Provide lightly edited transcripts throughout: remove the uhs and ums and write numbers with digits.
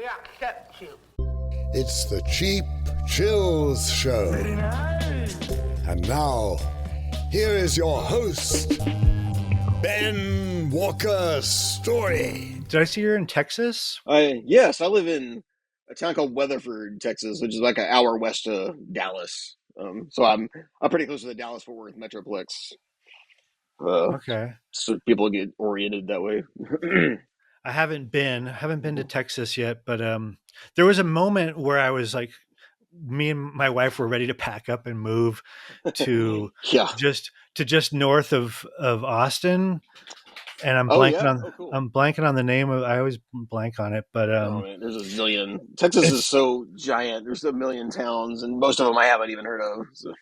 accept you. It's the Cheap Chills Show. Very nice. And now, here is your host, Ben Walker Story. Did I see you're in Texas? Yes, I live in a town called Weatherford, Texas, which is like an hour west of Dallas. So I'm pretty close to the Dallas-Fort Worth Metroplex. Okay. So people get oriented that way. I haven't been to Texas yet, but there was a moment where I was like, me and my wife were ready to pack up and move to Yeah. just north of Austin, and I'm Oh, blanking yeah? on Oh, cool. I'm blanking on the name of. I always blank on it, but Oh, man, there's a zillion. Texas is so giant. There's a million towns, and most of them I haven't even heard of. So.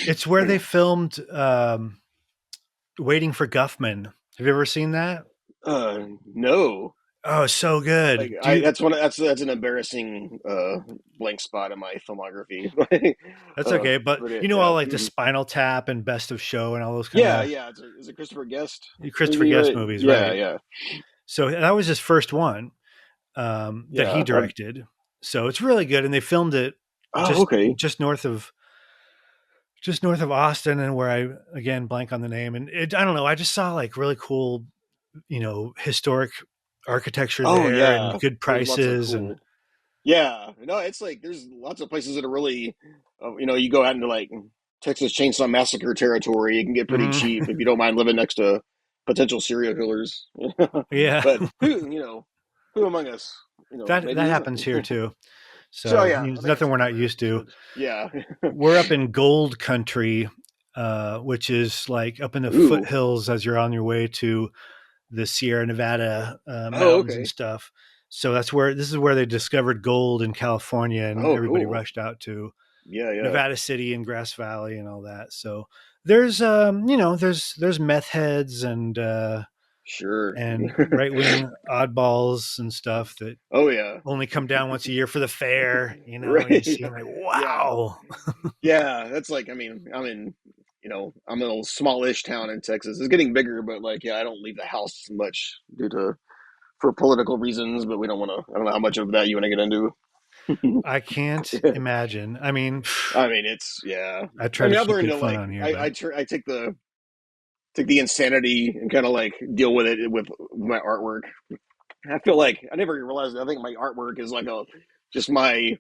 it's where they filmed Waiting for Guffman. Have you ever seen that? No. Oh, so good. Like, that's an embarrassing blank spot in my filmography. That's okay, but all like the Spinal Tap and Best of Show and all those kind of It's a Christopher Guest movies, right? Yeah. So that was his first one that he directed. So it's really good, and they filmed it just north of Austin, and where I again blank on the name. And I don't know, I just saw like really cool, historic architecture there and good prices and it's like there's lots of places that are really you go out into like Texas Chainsaw Massacre territory. It can get pretty cheap if you don't mind living next to potential serial killers. Yeah. But who among us, that happens here too. So there's nothing we're not used to. Yeah. We're up in gold country, which is like up in the foothills as you're on your way to the Sierra Nevada mountains and stuff. So this is where they discovered gold in California, and everybody rushed out to Nevada City and Grass Valley and all that. So there's there's meth heads and and right-wing oddballs and stuff that only come down once a year for the fair, right. And you see like, wow. Yeah, that's like, I'm in I'm in a smallish town in Texas. It's getting bigger, but I don't leave the house much for political reasons, but I don't know how much of that you want to get into. I can't imagine. I mean, it's, I try to keep it fun on here. I take the insanity and kind of like deal with it with my artwork. I feel like I never realized I think my artwork is like just me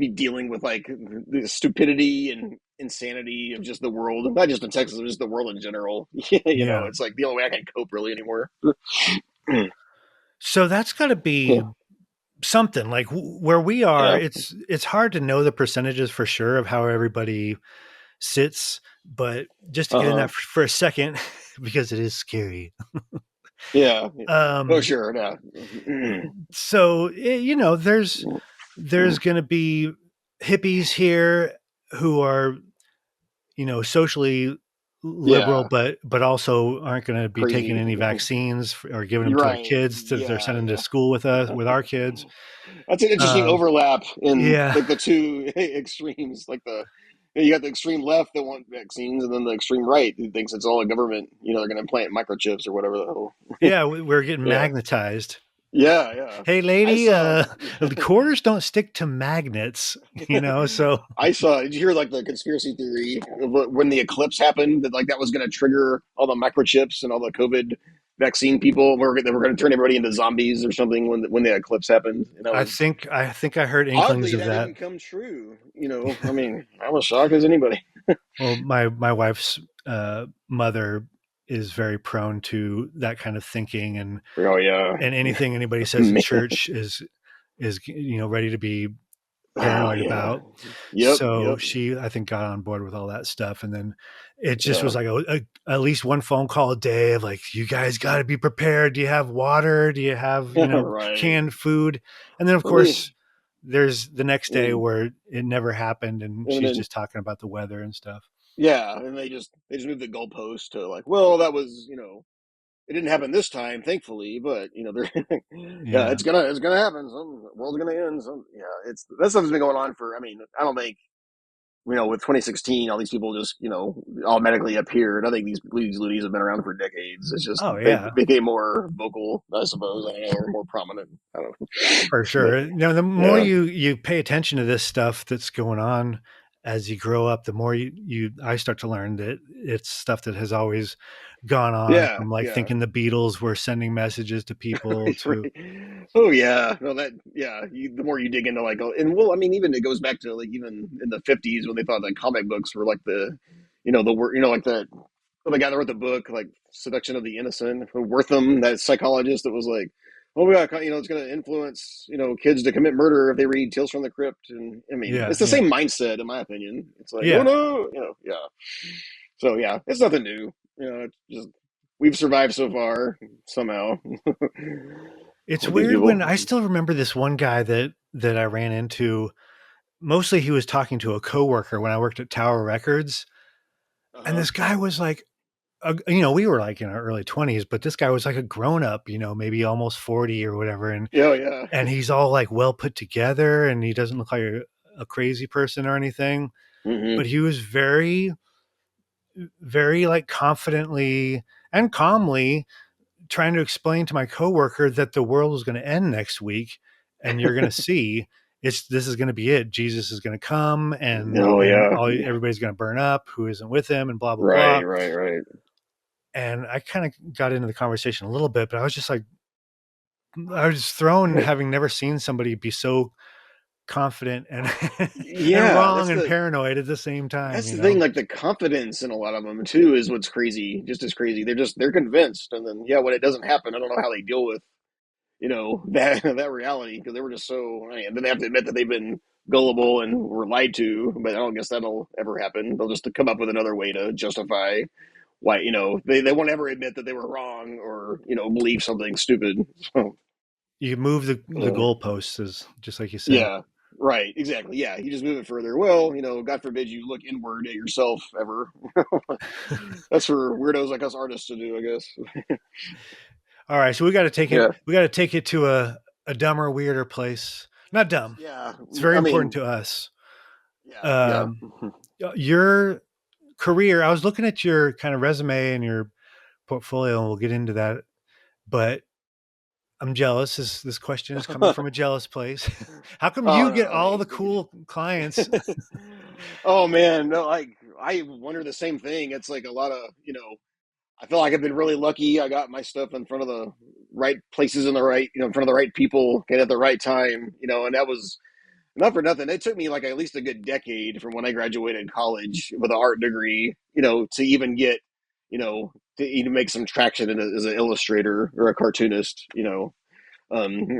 dealing with like the stupidity and insanity of just the world, not just in Texas, but just the world in general. It's like the only way I can cope really anymore. So that's got to be something like where we are. It's hard to know the percentages for sure of how everybody sits, but just to get in that for a second, because it is scary. Sure. Yeah. So there's going to be hippies here who are socially liberal, but also aren't going to be taking any vaccines or giving them to their kids that they're sending to school with our kids. That's an interesting overlap in like the two extremes. Like you got the extreme left that want vaccines, and then the extreme right who thinks it's all a government. They're going to implant microchips or whatever the hell. Yeah, we're getting magnetized. Yeah. Hey, lady, the quarters don't stick to magnets, so. I saw, did you hear like the conspiracy theory of when the eclipse happened, that like that was going to trigger all the microchips and all the COVID vaccine people? They were going to turn everybody into zombies or something when the eclipse happened. I think I heard inklings of that. Didn't come true. I mean, I'm as shocked as anybody. Well, my wife's mother is very prone to that kind of thinking, and and anything anybody says in church is ready to be paranoid about. She, I think, got on board with all that stuff, and then it just was like at least one phone call a day of like, you guys got to be prepared. Do you have water? Do you have canned food? And then of course there's the next day where it never happened, and she's just talking about the weather and stuff. Yeah, and they just moved the goalpost to like, well, that was it didn't happen this time, thankfully, but they're it's gonna happen. The world's gonna end. That stuff's been going on for. I mean, I don't think with 2016, all these people just, automatically appeared. I think these loonies have been around for decades. It's just Oh they yeah, became more vocal, I suppose, I don't know, or more prominent. I don't know. for But sure. The more yeah, you pay attention to this stuff that's going on as you grow up, the more I start to learn that it's stuff that has always gone on, yeah, from like yeah. thinking the Beatles were sending messages to people to, Right. Oh yeah, no, that yeah. The more you dig into like, and well, I mean, even it goes back to like even in the 50s when they thought that comic books were like the word, like the guy that wrote the book, like Seduction of the Innocent, Wortham, that psychologist that was like, oh my god, it's going to influence kids to commit murder if they read Tales from the Crypt, and I mean, yeah, it's the yeah, same mindset in my opinion. It's like, oh yeah. no, yeah. So yeah, it's nothing new. It's just we've survived so far somehow It's with these weird when people. I still remember this one guy that I ran into. Mostly he was talking to a coworker when I worked at Tower Records, and Uh-huh. this guy was like, we were like in our early 20s, but this guy was like a grown up, maybe almost 40 or whatever, Yeah, yeah. and he's all like well put together, and he doesn't look like a crazy person or anything, Hmm. but he was very, very like confidently and calmly trying to explain to my coworker that the world was going to end next week, and you're going to see this is going to be it. Jesus is going to come, and Oh yeah. everybody's going to burn up who isn't with him, and blah blah Right, blah. right, right. And I kind of got into the conversation a little bit, but I was just like, I was thrown, having never seen somebody be so confident and and Yeah, wrong and paranoid at the same time. that's the thing. Like the confidence in a lot of them too is what's crazy. Just as crazy. They're convinced, and then yeah, when it doesn't happen, I don't know how they deal with that reality because they were just so. And then they have to admit that they've been gullible and were lied to. But I don't guess that'll ever happen. They'll just come up with another way to justify why they won't ever admit that they were wrong or believe something stupid. So, You move the uh, goalposts, is just like you said. yeah, right, exactly. Yeah, you just move it further. Well, God forbid you look inward at yourself ever. That's for weirdos like us artists to do, I guess. All right, so we got to take it. Yeah, We got to take it to a dumber, weirder place. Not dumb. yeah. It's very I important mean, to us. yeah, yeah. Um, your career. I was looking at your kind of resume and your portfolio, and we'll get into that. But I'm jealous. This question is coming from a jealous place. How come Oh you no, get I all the mean, cool clients? oh man, no, like I wonder the same thing. It's like a lot of I feel like I've been really lucky. I got my stuff in front of the right places in the right, in front of the right people and at the right time, and that was not for nothing. It took me like at least a good decade from when I graduated college with an art degree, to even get, to even make some traction as an illustrator or a cartoonist,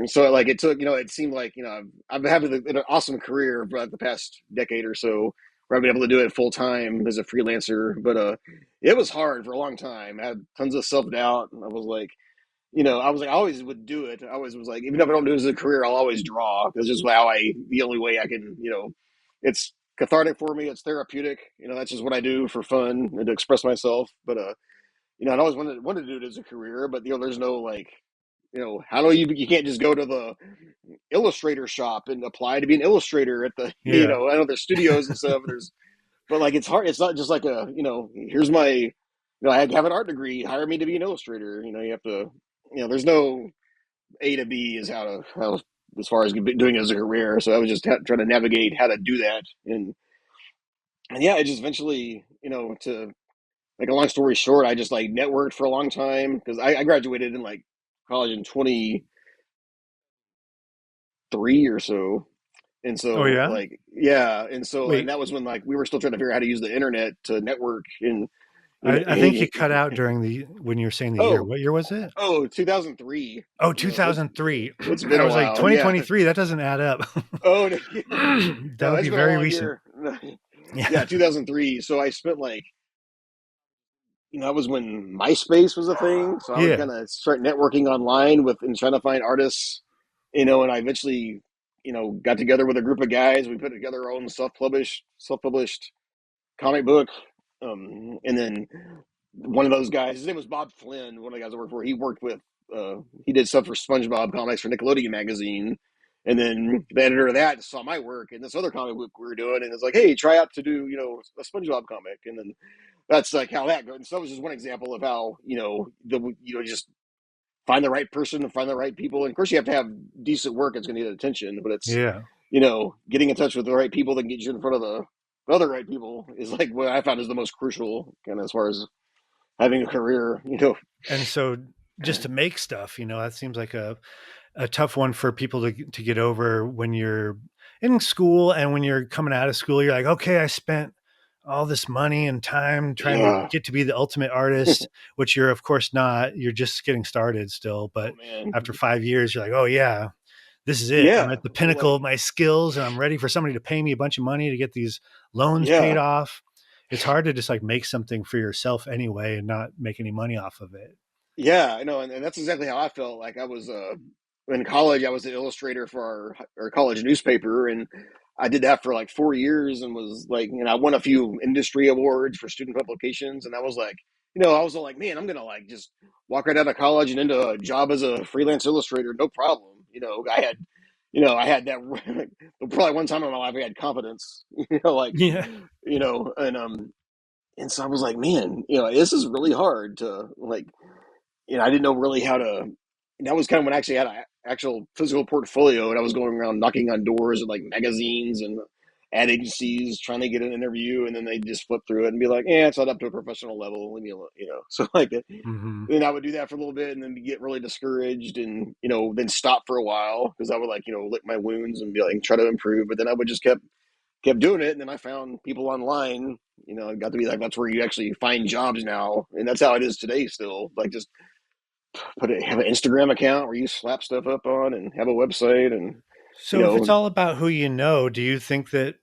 so like it took, it seemed like, I've had an awesome career for like the past decade or so where I've been able to do it full time as a freelancer, but it was hard for a long time. I had tons of self doubt. I was like, I always would do it. I always was like, even if I don't do it as a career, I'll always draw. It's just the only way I can, it's cathartic for me. It's therapeutic. That's just what I do for fun and to express myself. But, I always wanted to do it as a career, but, there's no like, how do you can't just go to the illustrator shop and apply to be an illustrator at the, Yeah, I know there's studios and stuff. But like, it's hard. It's not just like here's my, I have an art degree, hire me to be an illustrator. You have to, there's no A to B is how as far as doing it as a career. So I was just trying to navigate how to do that. And yeah, it just eventually, to like a long story short, I just like networked for a long time because I graduated in like college in 23 or so. And oh so yeah. like, yeah. And Wait, that was when like we were still trying to figure out how to use the internet to network and, I think you cut out during when you were saying the year. oh, What year was it? oh, 2003. Oh, No, so 2003. it's been I a was like, while. Yeah. 2023. That doesn't add up. Oh, no, That no, would it's be been a very long recent. year. Yeah. Yeah, 2003. So I spent like, that was when MySpace was a thing. So I would Yeah. kind of start networking online with and trying to find artists, and I eventually, got together with a group of guys. We put together our own self-published comic book. And then one of those guys, his name was Bob Flynn, one of the guys I worked for. He did stuff for SpongeBob comics for Nickelodeon magazine. And then the editor of that saw my work and this other comic book we were doing, and it's like, hey, try out to do a SpongeBob comic, and then that's like how that goes. And so that was just one example of how just find the right person and find the right people. And of course, you have to have decent work that's going to get attention, but it's Yeah. getting in touch with the right people that can get you in front of the other right people is like what I found is the most crucial kind of as far as having a career. And so just to make stuff, that seems like a tough one for people to get over when you're in school, and when you're coming out of school, you're like, okay, I spent all this money and time trying to get to be the ultimate artist, which you're of course not. You're just getting started still. But after 5 years, you're like, oh yeah, this is it. I'm at the pinnacle of my skills, and I'm ready for somebody to pay me a bunch of money to get these loans paid off. It's hard to just like make something for yourself anyway and not make any money off of it. Yeah, I know, and that's exactly how I felt. Like I was in college, I was an illustrator for our college newspaper, and I did that for like 4 years, and was like, I won a few industry awards for student publications, and I was like, I was like, man, I'm gonna like just walk right out of college and into a job as a freelance illustrator, no problem. I had that probably one time in my life I had confidence, Yeah. and so I was like, man, this is really hard to like I didn't know really how to. That was kind of when I actually had an actual physical portfolio, and I was going around knocking on doors at like magazines and ad agencies trying to get an interview, and then they just flip through it and be like, "Yeah, it's not up to a professional level. Leave me alone," So like, then I would do that for a little bit, and then get really discouraged, and then stop for a while because I would like lick my wounds and be like try to improve, but then I would just kept doing it, and then I found people online. It got to be like that's where you actually find jobs now, and that's how it is today. Still, like just have an Instagram account where you slap stuff up on and have a website and So if it's all about who you know, do you think that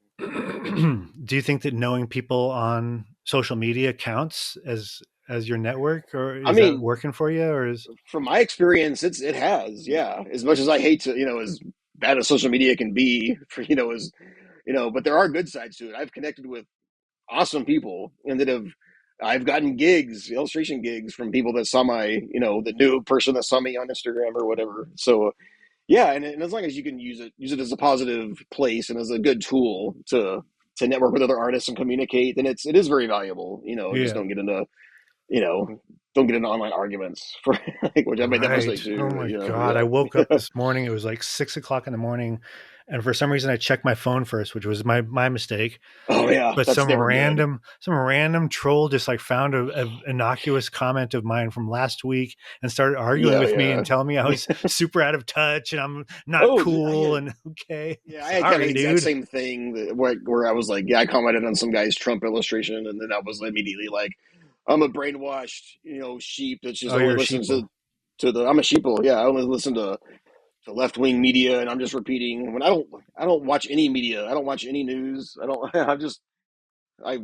knowing people on social media counts as your network, or is that working for you, or is from my experience it has, yeah. As much as I hate to, as bad as social media can be for but there are good sides to it. I've connected with awesome people and I've gotten gigs, illustration gigs from people that saw my, the new person that saw me on Instagram or whatever. So yeah, and as long as you can use it as a positive place and as a good tool to network with other artists and communicate, then it is very valuable. Just don't get into online arguments for like, which I made that mistake too. Oh my God. I woke up this morning. It was like 6 o'clock in the morning. And for some reason I checked my phone first, which was my mistake. Oh yeah. But some random troll just like found a innocuous comment of mine from last week and started arguing with me and telling me I was super out of touch and I'm not cool. And okay. Yeah. I had kind of the exact same thing where I was like, I commented on some guy's Trump illustration. And then I was immediately like, I'm a brainwashed, sheep that's just only listens to the. I'm a sheeple. Yeah, I only listen to left wing media, and I'm just repeating. When I don't watch any media. I don't watch any news. I don't. I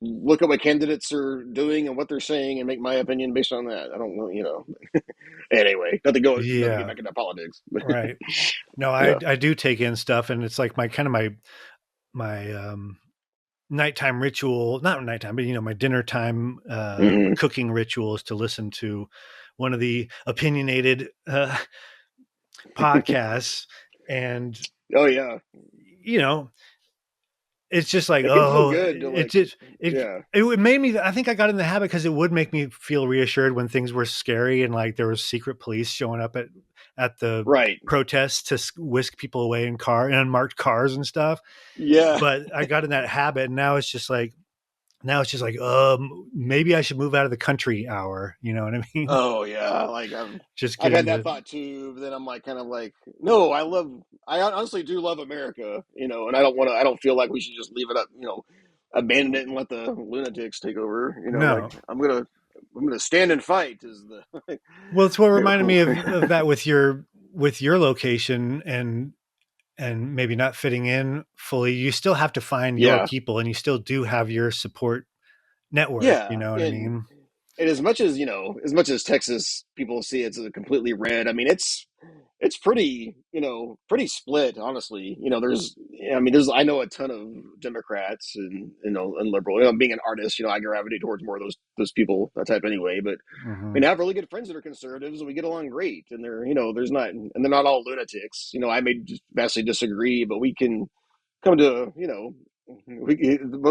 look at what candidates are doing and what they're saying, and make my opinion based on that. I don't know. Anyway, not to get back into politics. Right. No, I do take in stuff, and it's like my nighttime ritual, not nighttime, but my dinner time cooking ritual is to listen to one of the opinionated podcasts. And it's just like, it made me, I think I got in the habit because it would make me feel reassured when things were scary and like there was secret police showing up at the protests to whisk people away in unmarked cars and stuff. Yeah. But I got in that habit, and now it's just like, maybe I should move out of the country hour. You know what I mean? Oh yeah. Like I've had that thought too, but then I'm like, kind of like, no, I honestly do love America, and I don't feel like we should just leave it up, abandon it and let the lunatics take over. No. Like I'm going to stand and fight is the, well, it's what reminded me of that with your location and maybe not fitting in fully. You still have to find your people, and you still do have your support network. You know what I mean? And as much as Texas people see it's completely red. I mean, it's pretty, pretty split, honestly. I know a ton of Democrats and, and liberal. Being an artist, I gravitate towards more of those people, that type anyway. But I Hmm. mean, I have really good friends that are conservatives, and we get along great. And they're not all lunatics. I may just vastly disagree, but we can come to,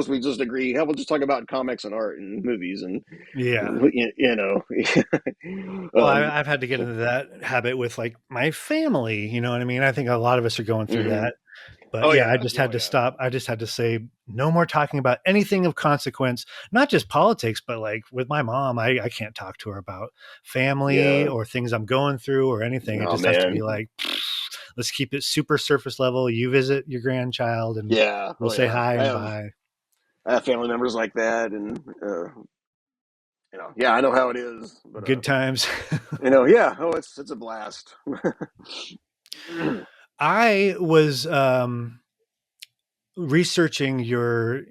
we just agree. Hell, we'll just talk about comics and art and movies and, Yeah. Well, um, I've had to get into that habit with like my family. You know what I mean? I think a lot of us are going through mhm. that. But Oh yeah, I yeah, just oh had to yeah, stop. I just had to say no more talking about anything of consequence, not just politics, but like with my mom, I can't talk to her about family yeah. or things I'm going through or anything. It Oh just has to be man, like, let's keep it super surface level. You visit your grandchild and yeah, we'll oh say yeah. hi I and have bye. I have family members like that, and yeah, I know how it is. But Good times. yeah. Oh, it's a blast. I was researching your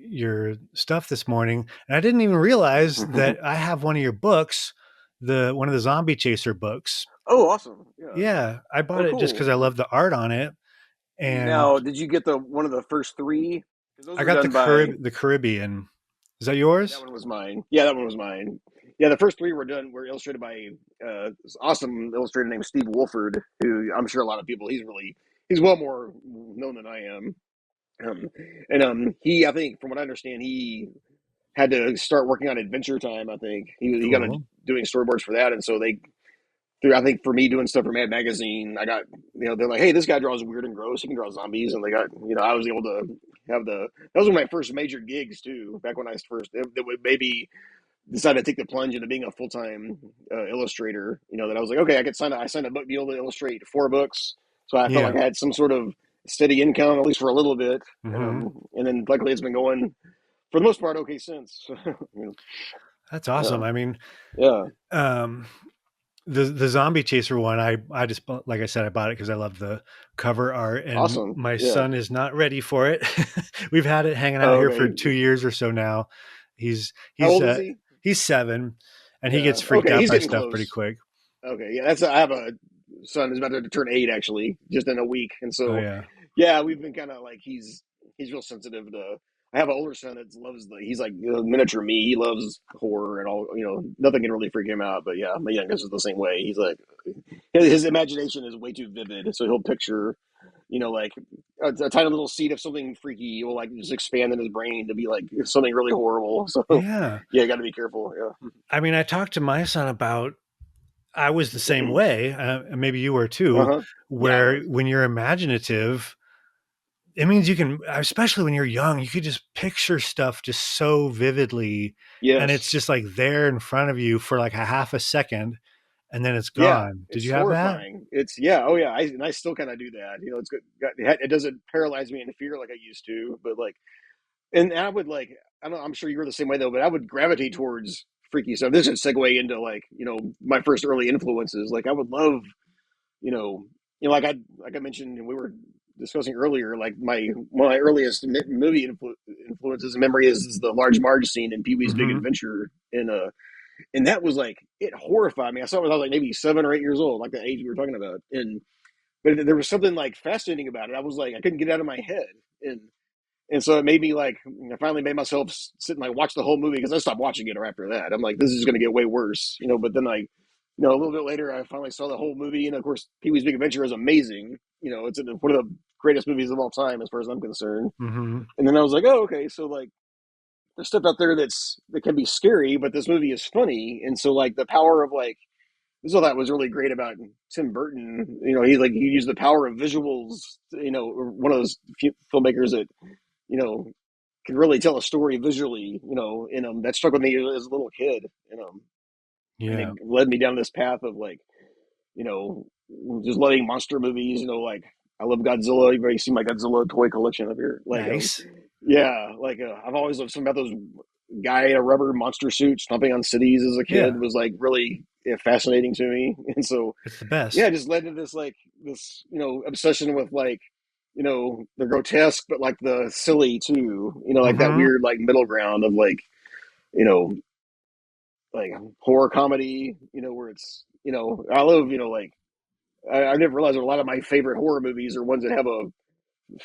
stuff this morning, and I didn't even realize that I have one of your books, the one of the zombie chaser books. Oh, awesome. Yeah. Yeah, I bought Oh, it just because cool. I love the art on it, and Now, did you get the one of the first three? Because those I were got done by. The Caribbean. Is that That yours? one was mine. Yeah, that one was mine. Yeah, the first three were illustrated by this awesome illustrator named Steve Wolford, who I'm sure a lot of people. He's well more known than I am. Um, and he, I think, from what I understand, he had to start working on Adventure Time. I think he got into Cool. doing storyboards for that, and so I think for me doing stuff for Mad Magazine, I got they're like, hey, this guy draws weird and gross. He can draw zombies, and they got I was able to have that was one of my first major gigs too. Back when I first that would maybe decided to take the plunge into being a full time illustrator. That I was like, okay, I signed a book deal to illustrate 4 books, so I felt Yeah. like I had some sort of steady income at least for a little bit, Hmm. and then luckily it's been going for the most part okay since. That's Yeah, awesome. I mean, yeah, um, the zombie chaser one, I just like I said, I bought it because I love the cover art, and awesome. my Yeah. son is not ready for it. We've had it hanging out Oh, here for okay. 2 years or so now. He's How he's old is uh he? he's 7, and he Yeah. gets freaked Okay, out he's by getting stuff pretty close. quick. Okay, yeah. I have a son who's about to turn 8 actually, just in a week, and Oh so yeah, yeah, we've been kind of like he's real sensitive to. I have an older son that loves he's like miniature me. He loves horror and all. Nothing can really freak him out. But yeah, my youngest is the same way. He's like his imagination is way too vivid, so he'll picture like a tiny little seed of something freaky will like just expand in his brain to be like something really horrible. So yeah. yeah, got to be careful. I mean, I talked to my son about. I was the same way. And maybe you were Uh too. huh. Yeah, I Where was. when you're imaginative, it means you can, especially when you're young, you could just picture stuff just so vividly, and it's Yes. just like there in front of you for like a half a second, and then it's Yeah, gone. Did it's you have that? horrifying. It's yeah. Oh yeah. I still kind of do that. It's good. It doesn't paralyze me into fear like I used to, but like, and I would like. I don't. I'm sure you were the same way though, but I would gravitate towards freaky stuff. This should segue into like my first early influences. Like I would love you know, like I mentioned, and we were discussing earlier, like one of my earliest movie influences and memory is the large Marge scene in Pee Wee's Big Hmm. Adventure, and that was like it horrified me. I saw it when I was like maybe 7 or 8 years old, like the age we were talking about, and but there was something like fascinating about it. I was like I couldn't get it out of my head, and so it made me like I finally made myself sit and like watch the whole movie because I stopped watching it after that. I'm like, this is going to get way worse, But then a little bit later, I finally saw the whole movie, and of course, Pee Wee's Big Adventure is amazing. It's one of the greatest movies of all time as far as I'm concerned. Hmm. And then I was like, oh, okay, so like there's stuff out there that can be scary, but this movie is funny, and so like the power of like this is what I thought was really great about Tim Burton. He used the power of visuals. One of those filmmakers that you know can really tell a story visually, that struck with me as a little kid, and it Yeah. led me down this path of like, you know, just loving monster movies, like I love Godzilla. You've already seen my Godzilla toy collection up here. Nice. Yeah, I've always loved something about those guy in a rubber monster suit stomping on cities as a kid Yeah. was like really fascinating to me. And so, It's the yeah, it best. just led to this, obsession with like, the grotesque, but like the silly too, like that Hmm. weird, like middle ground of like, you know, like horror comedy, where it's, I love, like I never realized that a lot of my favorite horror movies are ones that have a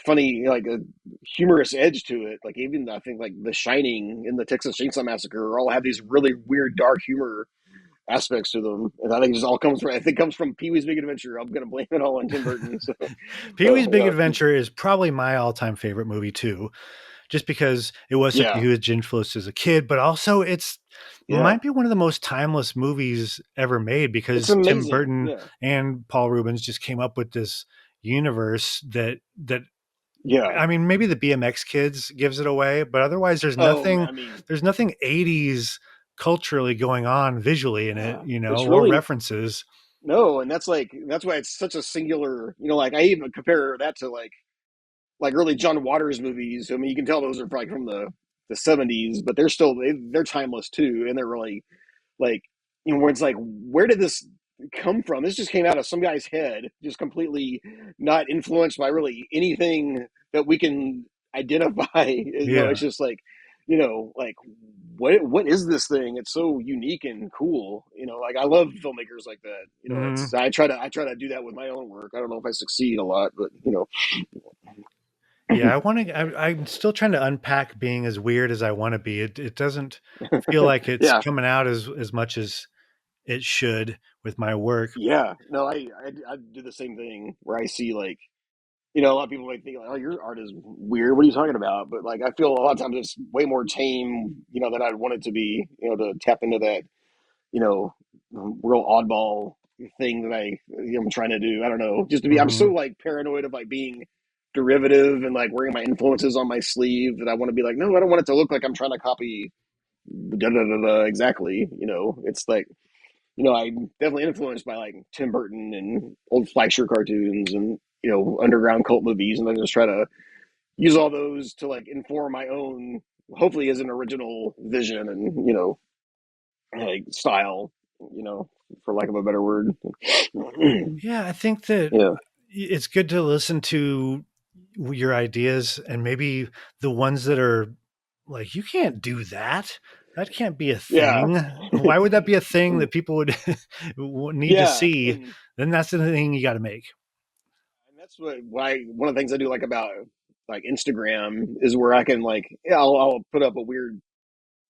funny, like a humorous edge to it. Like even I think like The Shining and the Texas Chainsaw Massacre all have these really weird dark humor aspects to them, and I think it just all comes from. I think it comes from Pee Wee's Big Adventure. I'm gonna blame it all on Tim Burton. So, Pee-wee's Big yeah, Adventure is probably my all-time favorite movie too, just because it was such a yeah, huge influence as a kid, but also it's yeah. might be one of the most timeless movies ever made It's because Tim amazing. Burton Yeah, and Paul Rubens just came up with this universe that yeah. I mean, maybe the BMX Kids gives it away, but otherwise Oh, I mean, there's nothing 80s culturally going on visually in it, yeah. you know, It's or really references. no, and that's why it's such a singular. Like I even compare that to like early John Waters movies. I mean, you can tell those are probably from the '70s, but they're still they're timeless too, and they're really like where it's like, where did this come from? This just came out of some guy's head, just completely not influenced by really anything that we can identify. It's Yeah. just like, like what is this thing? It's so unique and cool. Like I love filmmakers like that. Hmm. It's I try to do that with my own work. I don't know if I succeed a lot, but Yeah, I'm still trying to unpack being as weird as I want to be. It doesn't feel like it's yeah. coming out as much as it should with my work. Yeah, no, I do the same thing where I see like a lot of people might think like, oh, your art is weird. What are you talking about? But like, I feel a lot of times it's way more tame, than I'd want it to be, to tap into that, you know, real oddball thing that I'm trying to do. I don't know, just to be. I'm so Hmm. like paranoid of like being derivative and like wearing my influences on my sleeve that I want to be like, no, I don't want it to look like I'm trying to copy. Da, da, da, da, exactly. It's like I'm definitely influenced by like Tim Burton and old Fleischer cartoons and underground cult movies, and I just try to use all those to like inform my own, hopefully as an original vision and like style, you know, for lack of a better word. Yeah, I think that Yeah, it's good to listen to your ideas and maybe the ones that are like, you can't do that. That can't be a yeah, thing. Why would that be a thing that people would need to yeah, see? Then that's the thing you got to make. and that's why one of the things I do like about like Instagram is where I can like, yeah, I'll put up a weird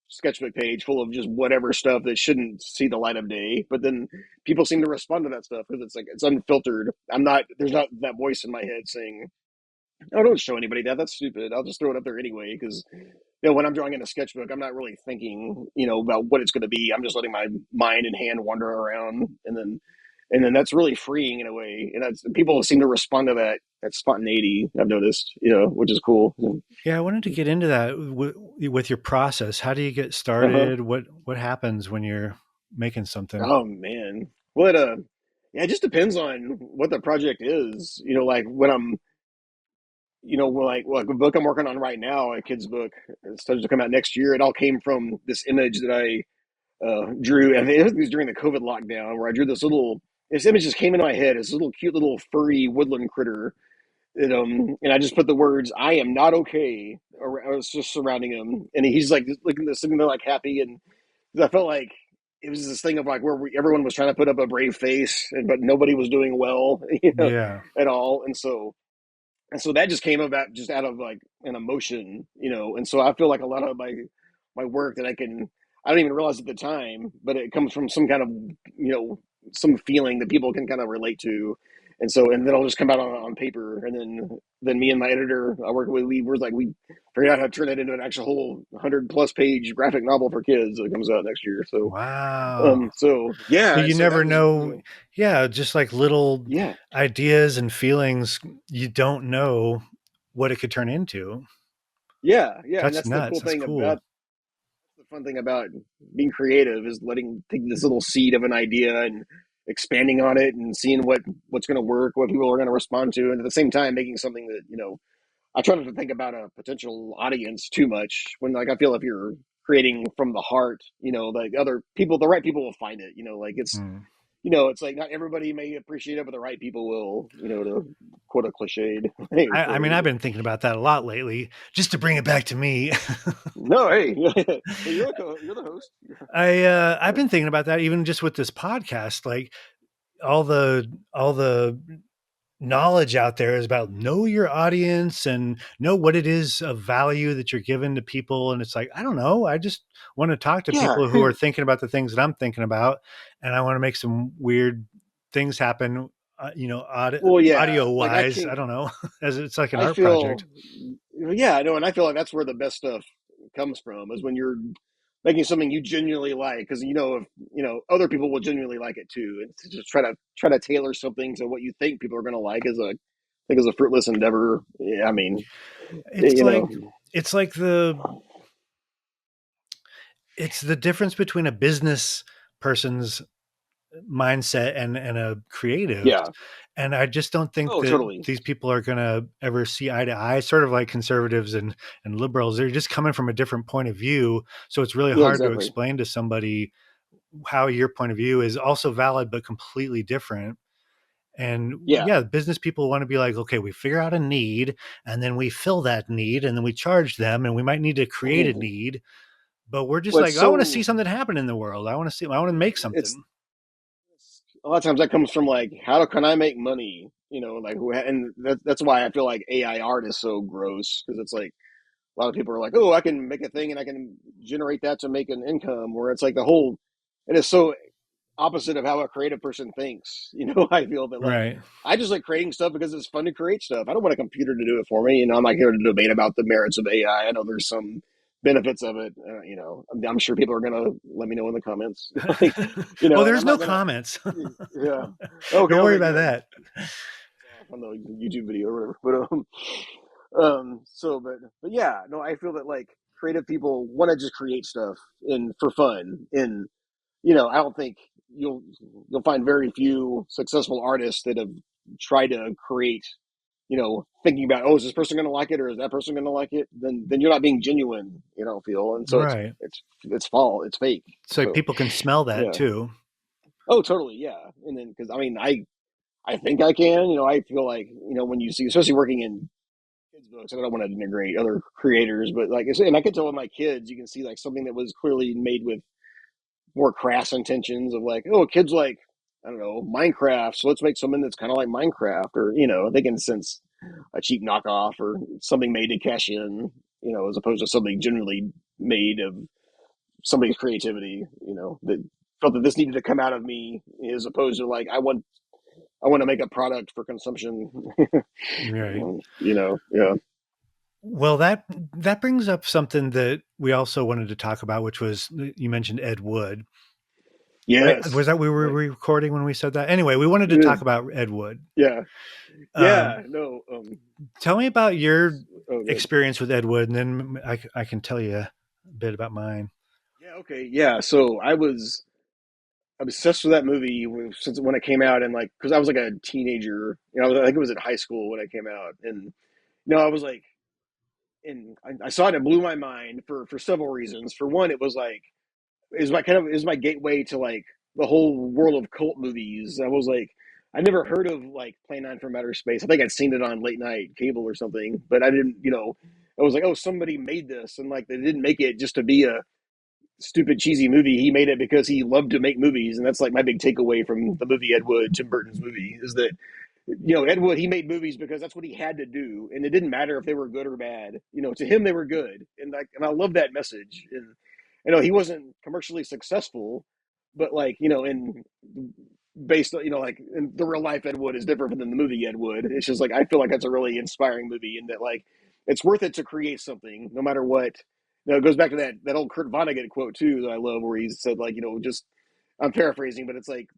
sketchbook page full of just whatever stuff that shouldn't see the light of day, but then people seem to respond to that stuff because it's like it's unfiltered. There's not that voice in my head saying, oh, don't show anybody that, that's stupid, I'll just throw it up there anyway. Because when I'm drawing in a sketchbook, I'm not really thinking about what it's going to be. I'm just letting my mind and hand wander around, and then that's really freeing in a way, and people seem to respond to that spontaneity, I've noticed, which is cool. Yeah, I wanted to get into that with your process. How do you get Uh-huh. started? What happens when you're making something? Oh man. Well, yeah, it just depends on what the project is. Like when I'm, like a book I'm working on right now, a kid's book, it's supposed to come out next year. It all came from this image that I drew, and it was during the COVID lockdown where I drew this image just came into my head. It's a little cute little furry woodland critter. And I just put the words "I am not okay." I was just surrounding him, and he's like looking, sitting there like happy, and I felt like it was this thing of like where everyone was trying to put up a brave face, but nobody was doing well, Yeah. at all. And so that just came about just out of like an emotion, And so I feel like a lot of my work that I don't even realize at the time, but it comes from some kind of some feeling that people can kind of relate to. And then it'll just come out on paper, and then me and my editor I work with, we were like, we figured out how to turn that into an actual whole 100+ page graphic novel for kids that comes out next year. So Wow. so So yeah, you so that never was know. Yeah, just like little yeah, ideas and feelings, you don't know what it could turn into. yeah, and That's that's the nuts. cool That's thing cool. about the fun thing about being creative is taking this little seed of an idea and expanding on it and seeing what's going to work, what people are going to respond to, and at the same time making something that I try not to think about a potential audience too much. When like I feel if you're creating from the heart, like other people, the right people will find it. Like Mm. it's like not everybody may appreciate it, but the right people will. To quote a cliched I mean, phrase. I've been thinking about that a lot lately, just to bring it back to me. No, hey, you're the host. I've been thinking about that even just with this podcast. Like, all the knowledge out there is about know your audience and know what it is of value that you're giving to people. And it's like, I don't know. I just want to talk to Yeah. people who are thinking about the things that I'm thinking about. And I want to make some weird things happen, Well, yeah. audio Like I wise. I can't. don't know, as it's like an I art feel. project. Yeah, I know, and I feel like that's where the best stuff comes from is when you're making something you genuinely like, because if other people will genuinely like it too, and to just try to tailor something to what you think people are going to like is I think is a fruitless endeavor. Yeah, I mean, It's you like, know, it's like it's the difference between a business person's mindset and a creative. yeah. And I just don't think Oh, that totally. these people are going to ever see eye to eye, sort of like conservatives and liberals. They're just coming from a different point of view. So it's really Yeah, hard to exactly. explain to somebody how your point of view is also valid, but completely different. And Yeah. yeah, business people want to be like, okay, we figure out a need and then we fill that need and then we charge them and we might need to create a need. But we're just But like, I want to see so something happen in the world. I want to make it's something. a lot of times that comes from like, how can I make money? Like and that's why I feel like AI art is so gross because it's like a lot of people are like, oh, I can make a thing and I can generate that to make an income. Where it's like it is so opposite of how a creative person thinks. I feel that like Right. I just like creating stuff because it's fun to create stuff. I don't want a computer to do it for me. I'm not here to debate about the merits of AI. I know there's some benefits of it. I'm sure people are gonna let me know in the comments. like, Well, and I'm there's no not gonna. comments. Yeah. Okay. Don't worry Okay. about Good. that. Off on the YouTube video or whatever. But yeah, no, I feel that like creative people want to just create stuff in for fun. And I don't think you'll you'll find very few successful artists that have tried to create. Thinking about, oh, is this person going to like it or is that person going to like it? Then you're not being genuine. Feel, and so Right. it's fake. So So people can smell that yeah. too. Oh, totally. Yeah. And then because I mean I think I can. I feel like when you see, especially working in kids books, and I don't want to denigrate other creators, but like I said, and I can tell with my kids, you can see like something that was clearly made with more crass intentions of like, oh, kids like, I don't know, Minecraft, so let's make something that's kind of like Minecraft, or they can sense a cheap knockoff or something made to cash in, as opposed to something generally made of somebody's creativity, that felt that this needed to come out of me, as opposed to like I want to make a product for consumption. Right. Yeah. Well, that brings up something that we also wanted to talk about, which was you mentioned Ed Wood. Right? Was Yes. that we were recording when we said that? Anyway, we wanted to Yeah. talk about Ed Wood. Yeah. Um, Yeah. No. Tell me about your Oh, good. experience with Ed Wood, and then I can tell you a bit about mine. Yeah. Okay. Yeah. So I was obsessed with that movie since when it came out, and like because I was like a teenager. I think it was in high school when it came out, and I was like, and I saw it. It blew my mind for several reasons. For one, it was like is my gateway to like the whole world of cult movies. I was like, I never heard of like Plan 9 from Outer Space. I think I'd seen it on late night cable or something, but I didn't. I was like, oh, somebody made this, and like they didn't make it just to be a stupid cheesy movie. He made it because he loved to make movies, and that's like my big takeaway from the movie Ed Wood, Tim Burton's movie, is that Ed Wood, he made movies because that's what he had to do, and it didn't matter if they were good or bad. To him they were good, and I love that message. And he wasn't commercially successful, but like in based on like in the real life Ed Wood is different than the movie Ed Wood. It's just like I feel like that's a really inspiring movie, and that like it's worth it to create something no matter what. It goes back to that old Kurt Vonnegut quote too that I love, where he said like just I'm paraphrasing, but it's like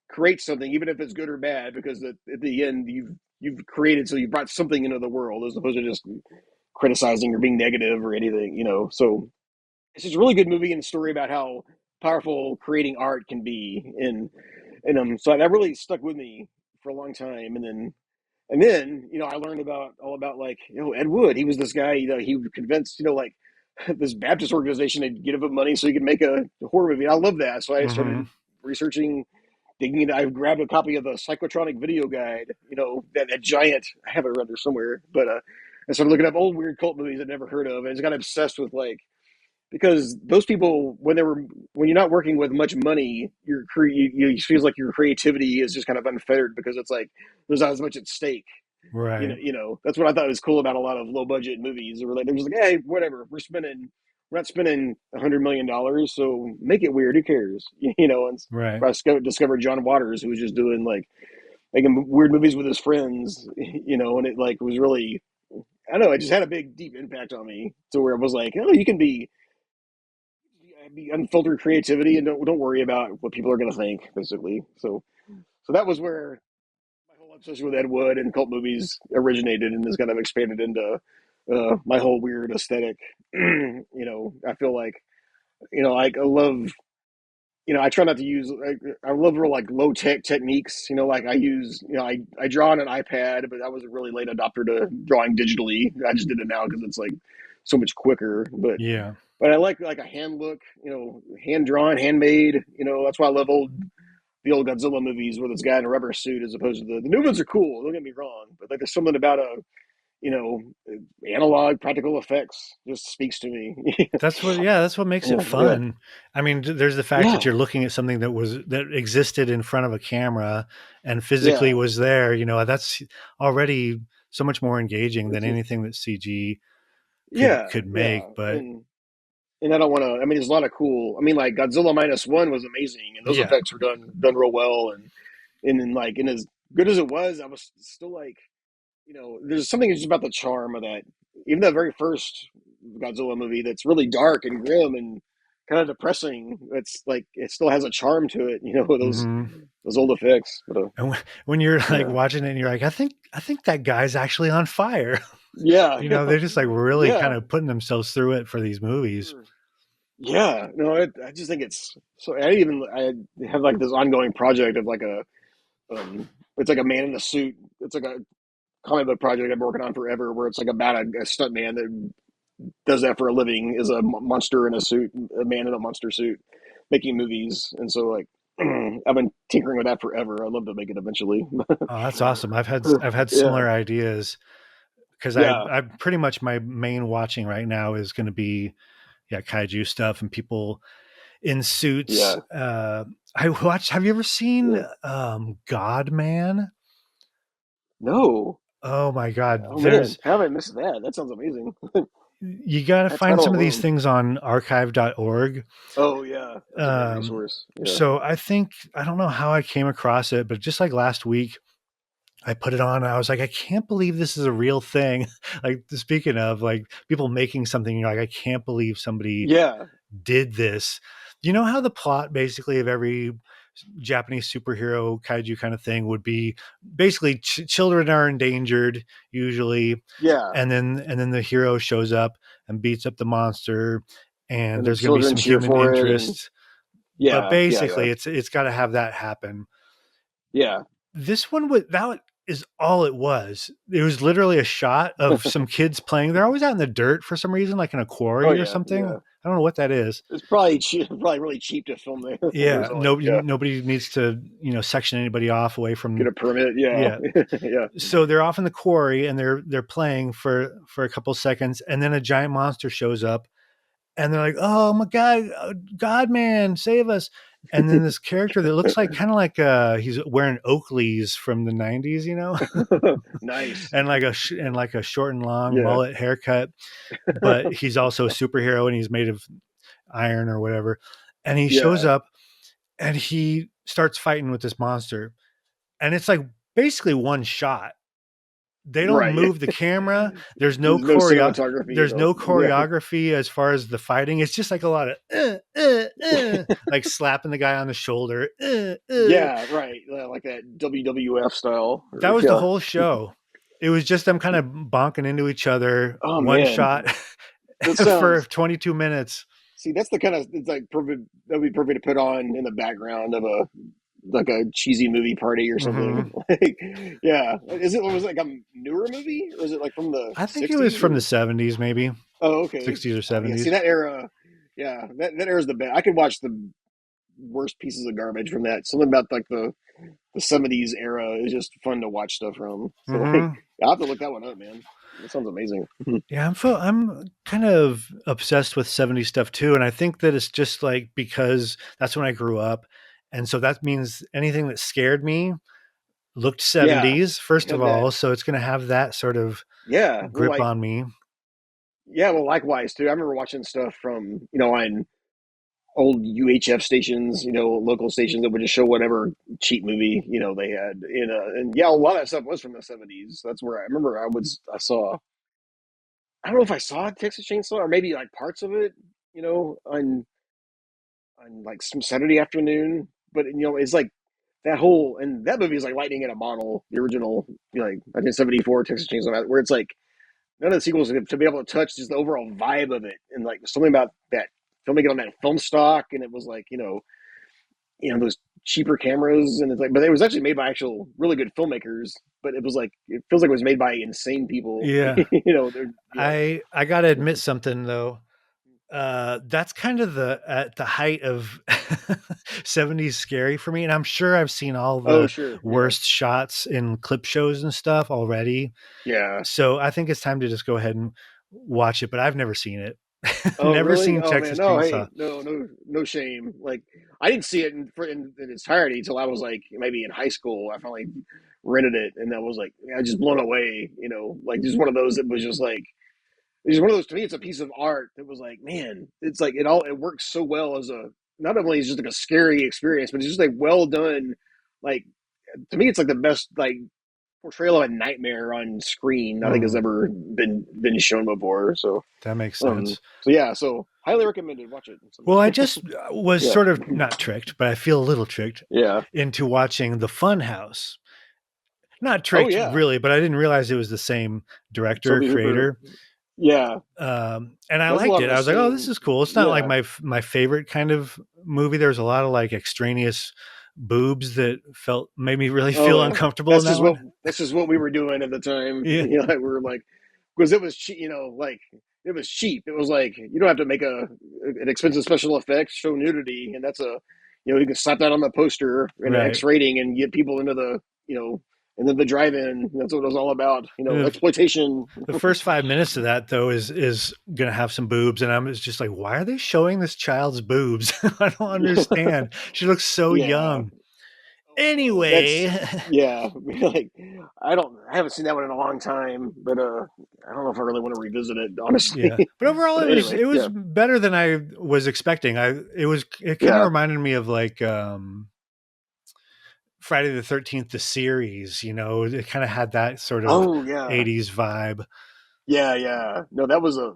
create something even if it's good or bad, because at the end you've created, so you brought something into the world as opposed to just criticizing or being negative or anything. So it's just a really good movie and story about how powerful creating art can be, and so that really stuck with me for a long time. And then I learned all about like Ed Wood. He was this guy. He convinced like this Baptist organization to give him money so he could make a horror movie. And I love that. So I started Mm-hmm. researching, digging into. I grabbed a copy of the Psychotronic Video Guide. That giant. I have it around there somewhere. But I started looking up old weird cult movies I'd never heard of, and I just got obsessed with like because those people, when you're not working with much money, it feels like your creativity is just kind of unfettered because it's like there's not as much at stake. Right. That's what I thought was cool about a lot of low budget movies. They're just like, hey, whatever, we're not spending $100 million, so make it weird. Who cares? And Right. I discovered John Waters, who was just doing like making weird movies with his friends, and it like was really, I don't know, it just had a big deep impact on me to where it was like, oh, you can be unfiltered creativity and don't worry about what people are going to think, basically. So that was where my whole obsession with Ed Wood and cult movies originated and has kind of expanded into my whole weird aesthetic. I feel like, I love, I try not to use, I love real like low tech techniques, like I use, I draw on an iPad, but I was a really late adopter to drawing digitally. I just did it now because it's like so much quicker. Yeah. But I like a hand look, hand drawn, handmade. That's why I love the old Godzilla movies where this guy in a rubber suit, as opposed to the new ones are cool. Don't get me wrong, but like there's something about you know analog practical effects just speaks to me. That's what makes it Yeah, fun. I mean, there's the fact that yeah, you're looking at something that existed in front of a camera and physically yeah. was there. That's already so much more engaging than It's just anything that CG yeah, could yeah, make. But and I don't want to. I mean, there's a lot of cool. I mean, like Godzilla -1 was amazing, and those yeah, effects were done real well, and then like and as good as it was, I was still like, there's something just about the charm of that. Even the very first Godzilla movie that's really dark and grim and kind of depressing. It's like it still has a charm to it. hmm Those old effects. But and when you're like yeah, watching it and you're like, I think that guy's actually on fire. yeah, They're just like really kind yeah, of putting themselves through it for these movies. sure. Yeah. No, I just think it's so. I have like this ongoing project of like it's like a man in a suit. It's like a comic book project I've been working on forever, where it's like about a stunt man that does that for a living, is a monster in a suit, a man in a monster suit, making movies. And so like I've been tinkering with that forever. I'd love to make it eventually. Oh, that's awesome. I've had Yeah, similar ideas because yeah, I pretty much my main watching right now is going to be kaiju stuff and people in suits. yeah, I watched. Have you ever seen yeah. God Man? No. Oh my God! Oh man, There's how have I missed that? That sounds amazing. You got to That find title some of these alone. things on archive.org. Oh yeah, that's a great resource. Yeah. So I don't know how I came across it, but just like last week, I put it on and I was like, I can't believe this is a real thing. Like, speaking of like people making something, you're like, I can't believe somebody Yeah. did this. You know how the plot basically of every Japanese superhero kaiju kind of thing would be basically children are endangered usually, Yeah. and then the hero shows up and beats up the monster, and And the there's going to be children some cheer human for it, and interest. But yeah, yeah, yeah, basically, it's got to have that happen. yeah. This one was that is all it was. It was literally a shot of some kids playing. They're always out in the dirt for some reason, like in a Oh quarry or yeah, something. yeah. I don't know what that is. It's probably cheap, probably really cheap to film there or Yeah, something. nobody Yeah, nobody needs to section anybody off away get from. a permit. Yeah, Yeah, yeah. so they're off in the quarry and they're playing for a couple seconds, and then a giant monster shows up, and they're like, "Oh my God, God man, save us!" And then this character that looks like kind of like he's wearing Oakleys from the '90s, Nice. and like a short and long Yeah, mullet haircut, but he's also a superhero and he's made of iron or whatever. And he shows yeah. up and he starts fighting with this monster, and it's like basically one shot. They don't Right. move the camera. There's no There's no cinematography at there's all. no Yeah, choreography as far as the fighting. It's just like a lot of like slapping the guy on the shoulder. yeah. Right. Like that WWF style. That was the Yeah. whole show. It was just them kind of bonking into each other, Oh one man, shot that for sounds. 22 minutes. See, that's the kind of it's like perfect. That'd be perfect to put on in the background of a like a cheesy movie party or hmm something. Like, yeah. Was it like a newer movie or is it like from the I think it was '60s from the or? 70s, maybe Oh, okay. 60s or Oh, yeah. See 70s. that era. Yeah, that era's the best. I could watch the worst pieces of garbage from that. Something about like the '70s era is just fun to watch stuff from. So like, hmm I'll have to look that one up, man. That sounds amazing. Yeah, I'm kind of obsessed with 70s stuff too, and I think that it's just like because that's when I grew up, and so that means anything that scared me looked Yeah, 70s first of had that. all, so it's going to have that sort of Yeah, well, grip on me. yeah, well, likewise too. I remember watching stuff from on old UHF stations, local stations that would just show whatever cheap movie they had. And yeah, a lot of that stuff was from the '70s. That's where I remember I saw. I don't know if I saw Texas Chainsaw or maybe like parts of it, on like some Saturday afternoon. But it's like that whole and that movie is like lightning in a bottle. The original, like 1974 Texas Chainsaw, where it's like none of the sequels to be able to touch just the overall vibe of it, and like something about that filmmaking on that film stock, and it was like those cheaper cameras, and it's like, but it was actually made by actual really good filmmakers. But it was like it feels like it was made by insane people. Yeah. They're I got to admit something though. That's kind of the at the height of 70s scary for me, and I'm sure I've seen all oh the sure, yeah, worst shots in clip shows and stuff already. yeah. So I think it's time to just go ahead and watch it, but I've never seen it. Oh, Never really? seen Oh man, Texas no, Chainsaw. hey, no, no, no shame. Like, I didn't see it in entirety until I was like maybe in high school. I finally rented it, and I was like, I just blown away. Like just one of those that was just like it's one of those. To me, it's a piece of art that was like, man, it's like it works so well as a not only is just like a scary experience, but it's just like well done. Like to me, it's like the best like portrayal of a nightmare on screen I think has Mhm. ever been shown before. So That makes sense. so yeah, so highly recommended. Watch it Well, I someday. just was Yeah, sort of not tricked, but I feel a little tricked yeah. into watching The Fun House. Not Oh tricked yeah, really, but I didn't realize it was the same director, Toby Hooper. creator. Yeah, And I that's a liked lot of it. the I was like, "Oh, this same. is cool." It's not like Yeah. my favorite kind of movie. There's a lot of like extraneous boobs that made me really Oh feel yeah. uncomfortable in that one. That's just what we were doing at the time. Yeah, Like we were like because it was cheap. Like it was cheap. It was like you don't have to make an expensive special effects show nudity, and that's you can slap that on the poster and an right. X rating and get people into the and then the drive-in. That's what it was all about. The, Exploitation. the first 5 minutes of that though is gonna have some boobs, and I'm just like, why are they showing this child's boobs? I don't understand. She looks so Yeah. young. That's Anyway, yeah. Like I haven't seen that one in a long time, but I don't know if I really want to revisit it honestly. yeah, but overall, But it was anyway, it was yeah, better than I was expecting. It kind of yeah. reminded me of like Friday the 13th, the series. It kind of had that sort of Oh yeah, 80s vibe. yeah, yeah. No, that was a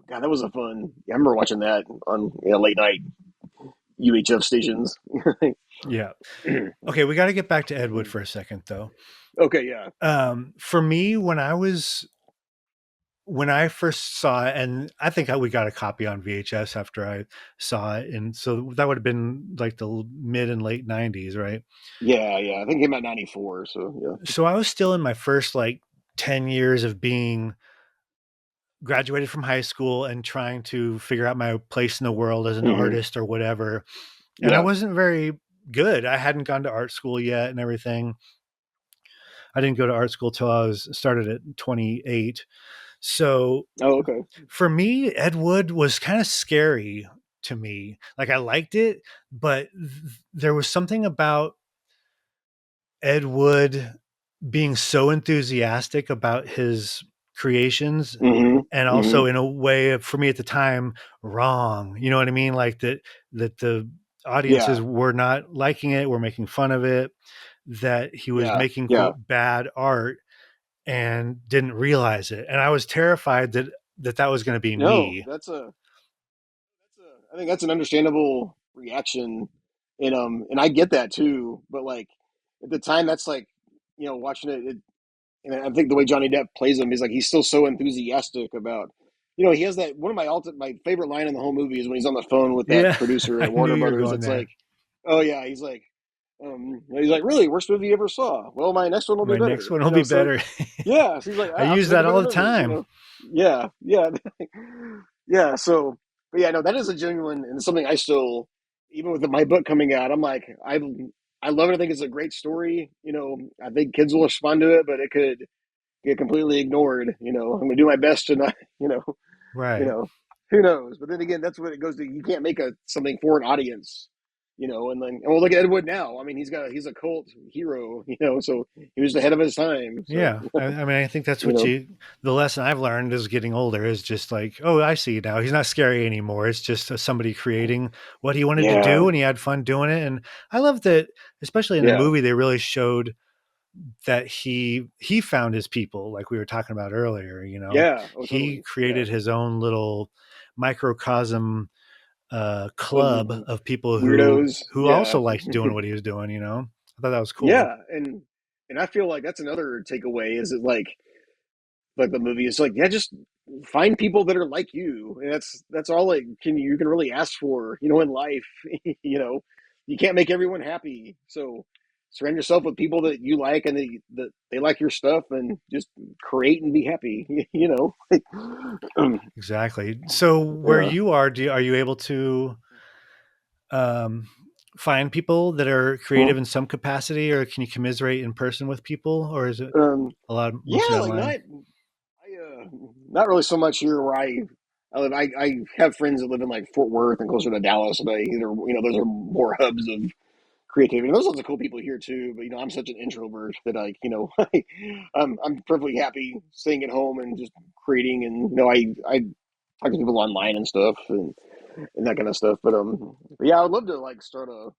fun. Yeah, I remember watching that on late night UHF stations. Yeah. Okay, we got to get back to Ed Wood for a second, though. Okay, yeah, For me, when I first saw it, and I think we got a copy on VHS after I saw it, and so that would have been like the mid and late '90s, right? yeah, yeah. I think it came out '94. So yeah. So I was still in my first like 10 years of being graduated from high school and trying to figure out my place in the world as an Hmm. artist or whatever. And I Yeah. wasn't very good. I hadn't gone to art school yet and everything. I didn't go to art school till I was started at 28. So Oh, okay. for me, Ed Wood was kind of scary to me. Like I liked it, but there was something about Ed Wood being so enthusiastic about his creations Hmm. and Hmm. also in a way for me at the time wrong. You know what I mean? Like that the audiences Yeah. were not liking it, were making fun of it, that he was Yeah. making Yeah. quote bad art and didn't realize it. And I was terrified that was going to be No, me. I think that's an understandable reaction, and I get that too. But like at the time, that's like watching it, and I think the way Johnny Depp plays him is like he's still so enthusiastic about. He has that one of my favorite line in the whole movie is when he's on the phone with that Yeah, producer I at knew Warner you were Brothers. going It's like, there. oh yeah, he's like, really, worst movie you ever saw? Well, my next one will be My next better. one will be So better. yeah, so he's like, I I'm use just making that all better the movies. time. Yeah, yeah, yeah. So, but yeah, no, that is a genuine and something I still, even with my book coming out, I'm like, I love it. I think it's a great story. I think kids will respond to it, but it could. get completely ignored. I'm gonna do my best to not, you Right. know, who knows? But then again, that's what it goes to. You can't make something for an audience, And then, well, look at Ed Wood now. I mean, he's a cult hero, So he was ahead of his time. So Yeah. I mean, I think that's you what know, the lesson I've learned is getting older is just like, oh, I see now. He's not scary anymore. It's just somebody creating what he wanted to yeah, do and he had fun doing it. And I love that, especially in the yeah, movie, they really showed that he found his people, like we were talking about earlier. yeah. Oh, He totally. Yeah, created his own little microcosm of club of people weirdos. who Yeah, also liked doing what he was doing. I thought that was cool. yeah, and I feel like that's another takeaway. Is it like the movie is like, yeah, just find people that are like you, and that's all like you can really ask for, in life. You can't make everyone happy, so surround yourself with people that you like and that they like your stuff, and just create and be happy. Exactly. So where Yeah. you are, are you able to um, find people that are creative Mhm. in some capacity, or can you commiserate in person with people, or is it a lot mostly Yeah, like online? not really so much here where I live. I have friends that live in like Fort Worth and closer to Dallas, and those are more hubs of creativity. And there's lots of cool people here too, but I'm such an introvert that I'm perfectly happy staying at home and just creating. And I talk to people online and stuff and that kind of stuff. But yeah, I would love to like start a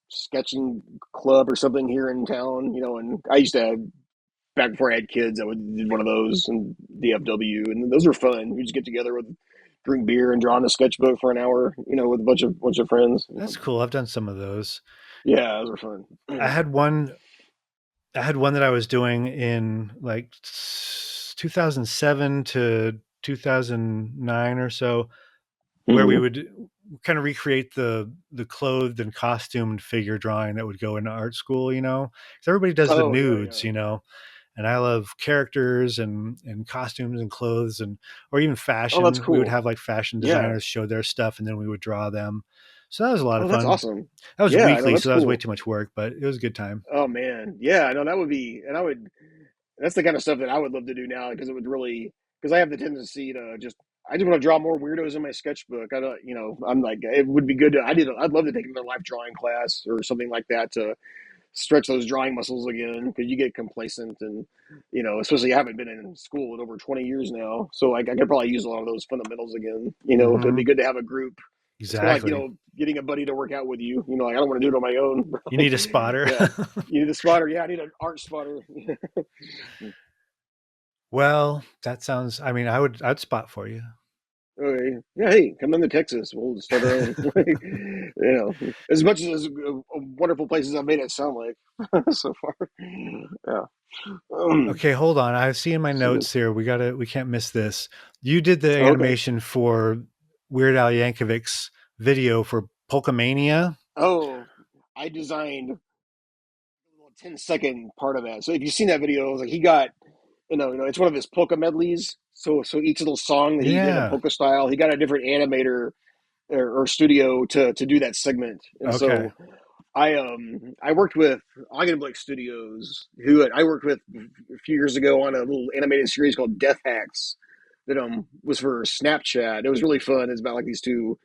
sketching club or something here in town. And I used to have, back before I had kids, I would did one of those in DFW, and those are fun. We just get together with drink beer and draw in a sketchbook for an hour, with a bunch of friends. That's cool. I've done some of those. Yeah, those are fun. I had one. I had one that I was doing in like 2007 to 2009 or so, where we Mhm. would kind of recreate the clothed and costumed figure drawing that would go into art school. Because everybody does the Oh yeah, nudes, yeah. and I love characters and costumes and clothes or even Oh, that's fashion. We would cool. have like fashion Yeah. designers show their stuff and then we would draw them. So that was a lot Oh, of that's fun. awesome. That was Yeah, I know weekly, that's so that was way cool. too much work, but it was a good time. Oh man, yeah, I know that would be, and I would. That's the kind of stuff that I would love to do now because it would really, because I have the tendency to I just want to draw more weirdos in my sketchbook. I don't, I'm like, it would be good to, I'd love to take another life drawing class or something like that to stretch those drawing muscles again because you get complacent and, especially I haven't been in school in over 20 years now. So like I could probably use a lot of those fundamentals again, so it'd Hmm. be good to have a group. It's kind of like, Exactly. getting a buddy to work out with you, like I don't want to do it on my own. You Like, need a spotter. yeah, you need a spotter. Yeah, I need an art spotter. Well, that sounds, I mean, I'd spot for you. Okay. Yeah, hey, come into Texas. We'll start our own. As much as wonderful places I've made it sound like so far. Yeah. Okay, hold on. I see in my So, notes here. We can't miss this. You did the okay. animation for Weird Al Yankovic's video for Polkamania. Oh, I designed a little 10-second part of that. So if you've seen that video, it was like he got, it's one of his polka medleys. So each little song that he did in Yeah. polka style, he got a different animator or studio to do that segment. And Okay. so I worked with Ogdenblick Studios, who I worked with a few years ago on a little animated series called Death Hacks that was for Snapchat. It was really fun. It's about like these two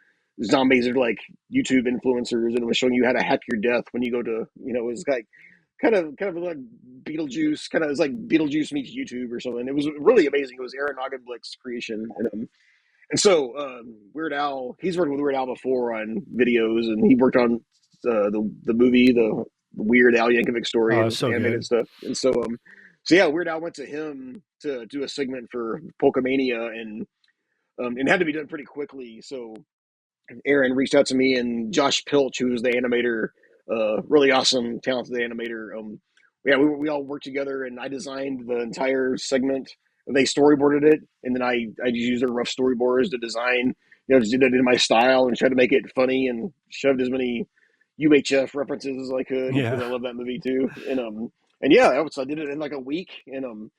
zombies that are like YouTube influencers, and it was showing you how to hack your death when you go to, it was like kind of like Beetlejuice, kind of, it's like Beetlejuice meets YouTube or something. It was really amazing. It was Aaron Ogdenblick's creation, and so Weird Al, he's worked with Weird Al before on videos, and he worked on the movie, the Weird Al Yankovic story, Oh, and so animated good. stuff. And so yeah, Weird Al went to him to do a segment for Polkamania, and it had to be done pretty quickly. So Aaron reached out to me and Josh Pilch, who was the animator, really awesome, talented animator. Yeah, we all worked together, and I designed the entire segment. They storyboarded it, and then I just used their rough storyboards to design. Just did it in my style and tried to make it funny and shoved as many UHF references as I could because Yeah. I love that movie too. And yeah, I did it in like a week, and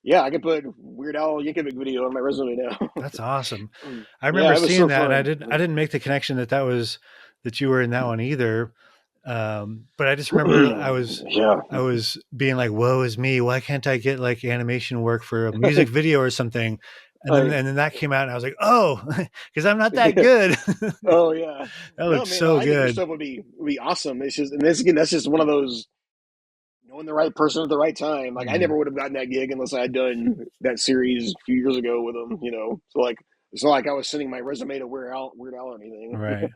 yeah, I can put Weird Al Yankovic video on my resume now. That's awesome. I remember Yeah, it was seeing so that and fun. I didn't make the connection that you were in that one either. But I just remember Yeah. I was being like, "Woe is me! Why can't I get like animation work for a music video or something?" I, And then that came out, and I was like, "Oh, because I'm not that good." oh yeah. That No, looked man, no, so I think your good. stuff would be awesome. It's just, and this again, that's just one of those knowing the right person at the right time. Like I Mm, never would have gotten that gig unless I had done that series a few years ago with them. So like it's not like I was sending my resume to Weird Al or anything. right.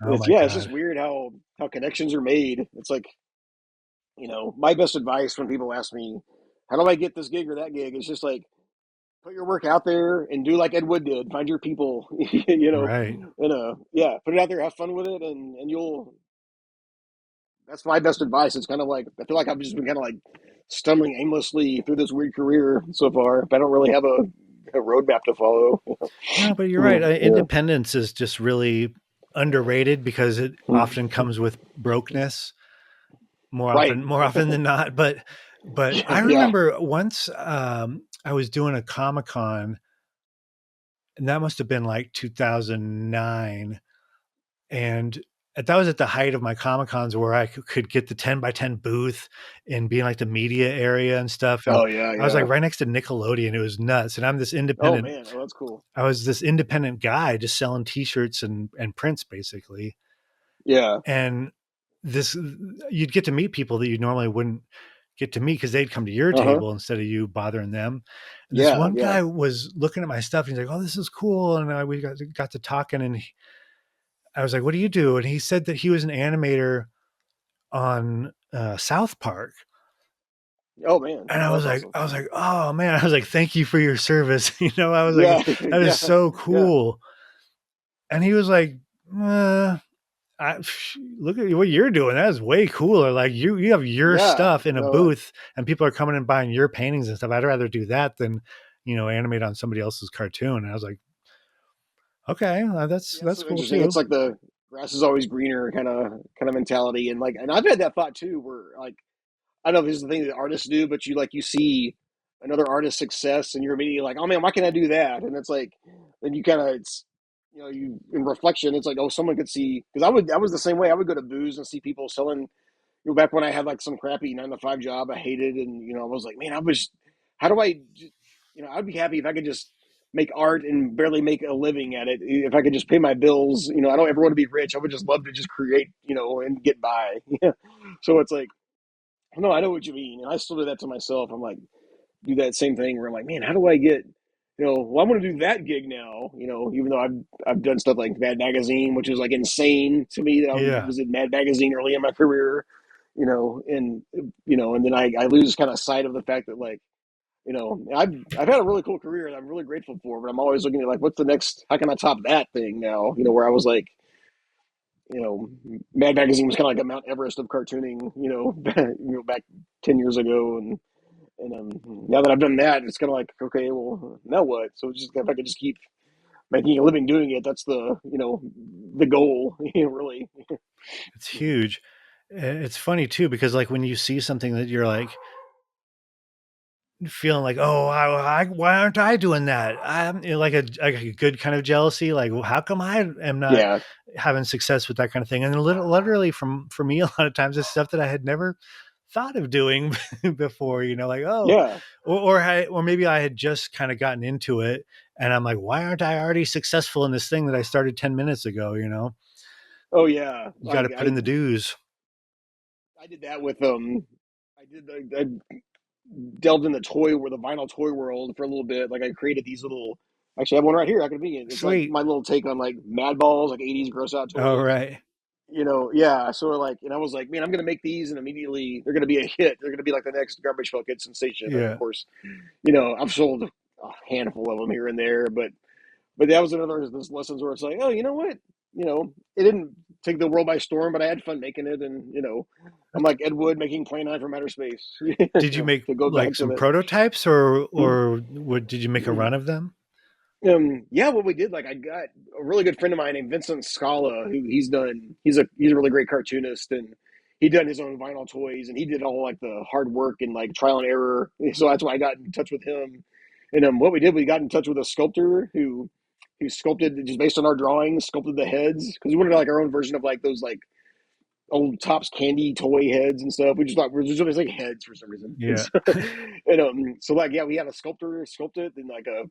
Oh It's my yeah, it's just god. weird how connections are made. It's like my best advice when people ask me, how do I get this gig or that gig? It's just like put your work out there and do like Ed Wood did. Find your people, Right. and yeah, put it out there, have fun with it, and you'll. That's my best advice. It's kind of like I feel like I've just been kind of like stumbling aimlessly through this weird career so far, but I don't really have a roadmap to follow. No, but you're right. Yeah, Independence is just really underrated because it often comes with brokenness right. more often than not. But I Yeah. remember once I was doing a Comic-Con, and that must have been like 2009, and that was at the height of my Comic Cons where I could get the 10 by 10 booth and be in like the media area and stuff. And Oh yeah, I was like yeah. right next to Nickelodeon. It was nuts. And Oh man, oh that's cool. I was this independent guy just selling t-shirts and prints basically. Yeah. And this, you'd get to meet people that you normally wouldn't get to meet because they'd come to your Uh huh. table instead of you bothering them. And this Yeah, one yeah. guy was looking at my stuff and he's like, "Oh, this is cool." And we got to talking and I was like, "What do you do?" And he said that he was an animator on South Park. Oh man, And oh that's awesome. I was like, "Oh man," I was like, "Thank you for your service." I was like, Yeah, "That is yeah, so yeah, cool." And he was like, "Look at what you're doing. That is way cooler. Like you have your yeah. stuff in a No, booth, and people are coming and buying your paintings and stuff. I'd rather do that than, animate on somebody else's cartoon." And I was like, "Okay, yeah, it's that's so cool interesting. It's too." like the grass is always greener kind of mentality, and like, and I've had that thought too, where like I don't know if this is the thing that artists do, but you see another artist's success, and you're immediately like, oh man, why can't I do that? And it's like, then you kind of it's you in reflection, it's like, oh, someone could see because I was the same way. I would go to booths and see people selling back when I had like some crappy 9 to 5 job I hated, and I was like, man, how do I, I'd be happy if I could just make art and barely make a living at it. If I could just pay my bills, I don't ever want to be rich. I would just love to just create, and get by. So it's like, no, I know what you mean, and I still do that to myself. I'm like, do that same thing where I'm like, man, how do I get, well, I'm going to do that gig now, even though I've done stuff like Mad Magazine, which is like insane to me that I Yeah, was in Mad Magazine early in my career, and and then I lose kind of sight of the fact that like, I've had a really cool career that I'm really grateful for, but I'm always looking at like, what's the next? How can I top that thing now? Where I was like, you know, Mad Magazine was kind of like a Mount Everest of cartooning, back 10 years ago, and now that I've done that, it's kind of like, okay, well, now what? So just if I could just keep making a living doing it, that's the goal, really. it's huge. It's funny too because like when you see something that you're like feeling like, oh, why aren't I doing that? I'm like a good kind of jealousy. Like, well, how come I am not Yeah, having success with that kind of thing? And literally for me, a lot of times it's stuff that I had never thought of doing before, like, oh, yeah, or maybe I had just kind of gotten into it and I'm like, why aren't I already successful in this thing that I started 10 minutes ago? oh yeah. You got to put in the dues. I did that with I delved in the the vinyl toy world for a little bit. Like I created these little. Actually, I have one right here. I can be it. It's like Sweet. my little take on like Mad Balls, like '80s gross out All toys. right. Yeah. So like, and I was like, man, I'm gonna make these, and immediately they're gonna be a hit. They're gonna be like the next garbage bucket sensation. And of Yeah. course, I've sold a handful of them here and there, but that was another of those lessons where it's like, oh, you know what, it didn't take the world by storm, but I had fun making it, and I'm like Ed Wood making Play 9 from Outer Space. Did you make To go like back to some that. prototypes or what did you make a run of them? Yeah, what we did, like I got a really good friend of mine named Vincent Scala, who he's a really great cartoonist, and he done his own vinyl toys, and he did all like the hard work and like trial and error. So that's why I got in touch with him. And what we did, we got in touch with a sculptor who sculpted just based on our drawings, sculpted the heads because we wanted like our own version of like those like old Tops candy toy heads and stuff. We just thought we were just like heads for some reason. And Yeah. so, so like yeah, we had a sculptor sculpt it and like a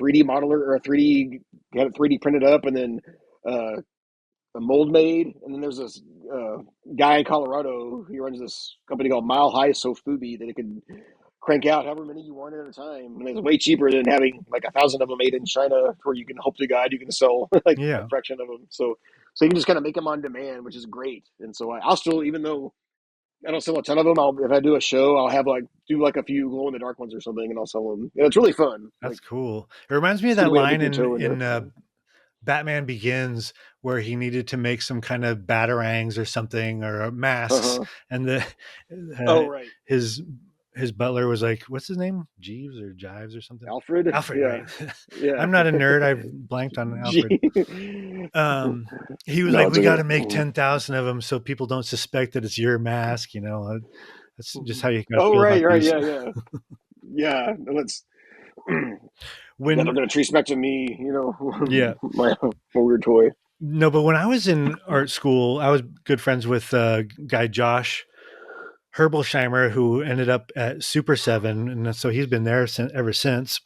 3D modeler or a 3D had it 3D printed up and then uh, a mold made. And then there's this guy in Colorado. He runs this company called Mile High Sofubi that it can crank out however many you want at a time. And it's way cheaper than having like 1,000 of them made in China, where you can hope to God you can sell like a Yeah. fraction of them. So you can just kind of make them on demand, which is great. And so I'll still, even though I don't sell a ton of them, if I do a show, I'll have like do like a few glow in the dark ones or something, and I'll sell them. And it's really fun. Like That's cool. It reminds me of it's a good that way to dip line your in toe into. Batman Begins where he needed to make some kind of batarangs or something or masks, Uh-huh. and the Oh right, his butler was like, "What's his name? Jeeves or Jives or something?" Alfred. Alfred, Yeah, right? yeah. I'm not a nerd. I've blanked on Alfred. He was No, like, it's "We got okay. to make 10,000 of them so people don't suspect that it's your mask." That's just how you got to Oh feel about right, these. yeah, yeah, yeah. Let's. Yeah, they're When gonna trace back to me. yeah, my weird toy. no, but when I was in art school, I was good friends with guy Josh Herbolsheimer, who ended up at Super Seven, and so he's been there ever since.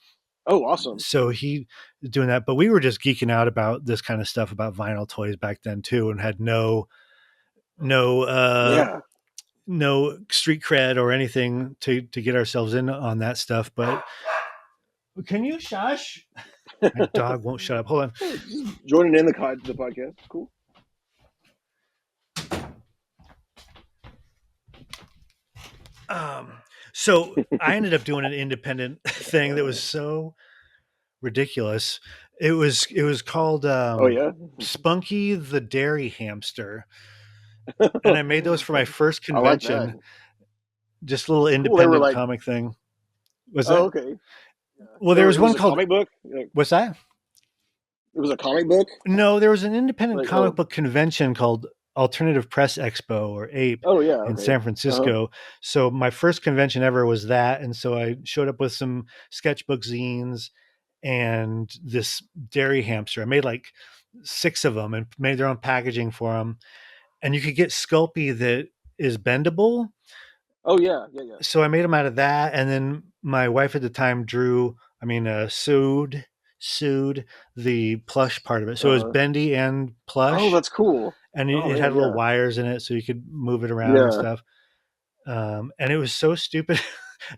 Oh, awesome. So he is doing that, but we were just geeking out about this kind of stuff about vinyl toys back then too, and had no Yeah. no street cred or anything to get ourselves in on that stuff. But can you shush? My dog won't shut up. Hold on. Just joining in the podcast. Cool. Um, so I ended up doing an independent thing that was so ridiculous. It was called Oh yeah. Spunky the Dairy Hamster, and I made those for my first I like that. convention. Just a little Cool. They were independent like, comic thing. Was oh that? okay. Yeah. Well, They there were. was It one was a called. comic book. Like, What's that? it was a comic book. No, there was an independent Like comic book convention called Alternative Press Expo or APE oh yeah. in Okay. San Francisco. So my first convention ever was that, and so I showed up with some sketchbook zines and this dairy hamster. I made like 6 of them and made their own packaging for them. And you could get Sculpey that is bendable. Oh yeah. Yeah yeah. So I made them out of that. And then my wife at the time sewed the plush part of it. So it was Uh, bendy and oh, plush. that's cool. And Oh it had man, little yeah, wires in it so you could move it around and yeah. stuff. And it was so stupid.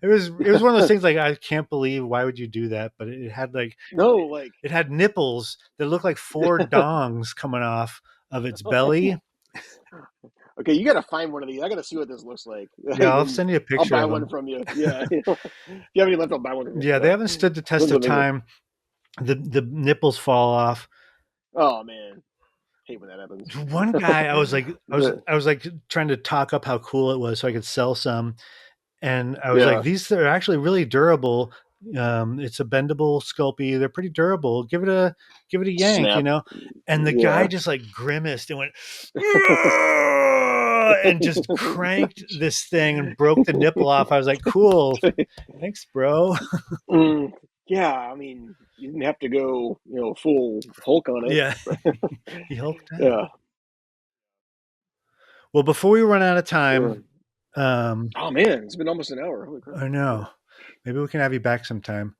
It was one of those things like I can't believe why would you do that? But it had like No, like it had nipples that looked like 4 dongs coming off of its belly. okay, you gotta find one of these. I gotta see what this looks like, Yeah, I'll and send you a I'll picture buy of one them. from you. Yeah, if you have any left, I'll buy one from you. Yeah, they Yeah, haven't stood the test that's of amazing. time. The nipples fall off. Oh man, hate when that happens. One guy, I was like trying to talk up how cool it was so I could sell some, and I was like, Yeah, these are actually really durable. It's a bendable Sculpey. They're pretty durable. Give it a yank, snap. And the guy Yeah. just like grimaced and went "Ugh," and just cranked this thing and broke the nipple off. I was like, cool, thanks, bro. Mm, yeah, I mean, you didn't have to go, full Hulk on it. Yeah, he hulked out. Yeah. Well, before we run out of Uh, time, oh man, it's been almost an hour. Holy crap. I know maybe we can have you back sometime.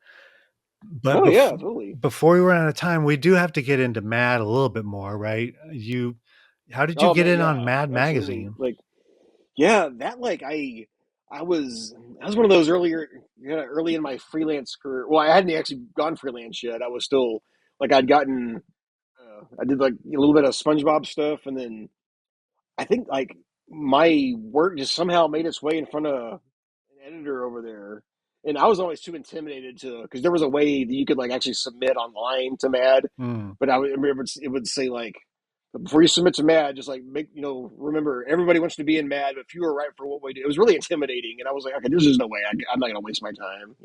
But Oh yeah, totally. before we run out of time, we do have to get into Mad a little bit more, right? How did you Oh get man, in on yeah, Mad absolutely. Magazine? Like, yeah, that like I was one of those early in my freelance career. Well, I hadn't actually gone freelance yet. I was still like I did like a little bit of SpongeBob stuff, and then I think like my work just somehow made its way in front of an editor over there, and I was always too intimidated to because there was a way that you could like actually submit online to Mad, Hmm. but I remember it would say like before you submit to Mad, just like make remember everybody wants to be in Mad, but few are right for what we do. It was really intimidating, and I was like, okay, there's just no way I'm not going to waste my time.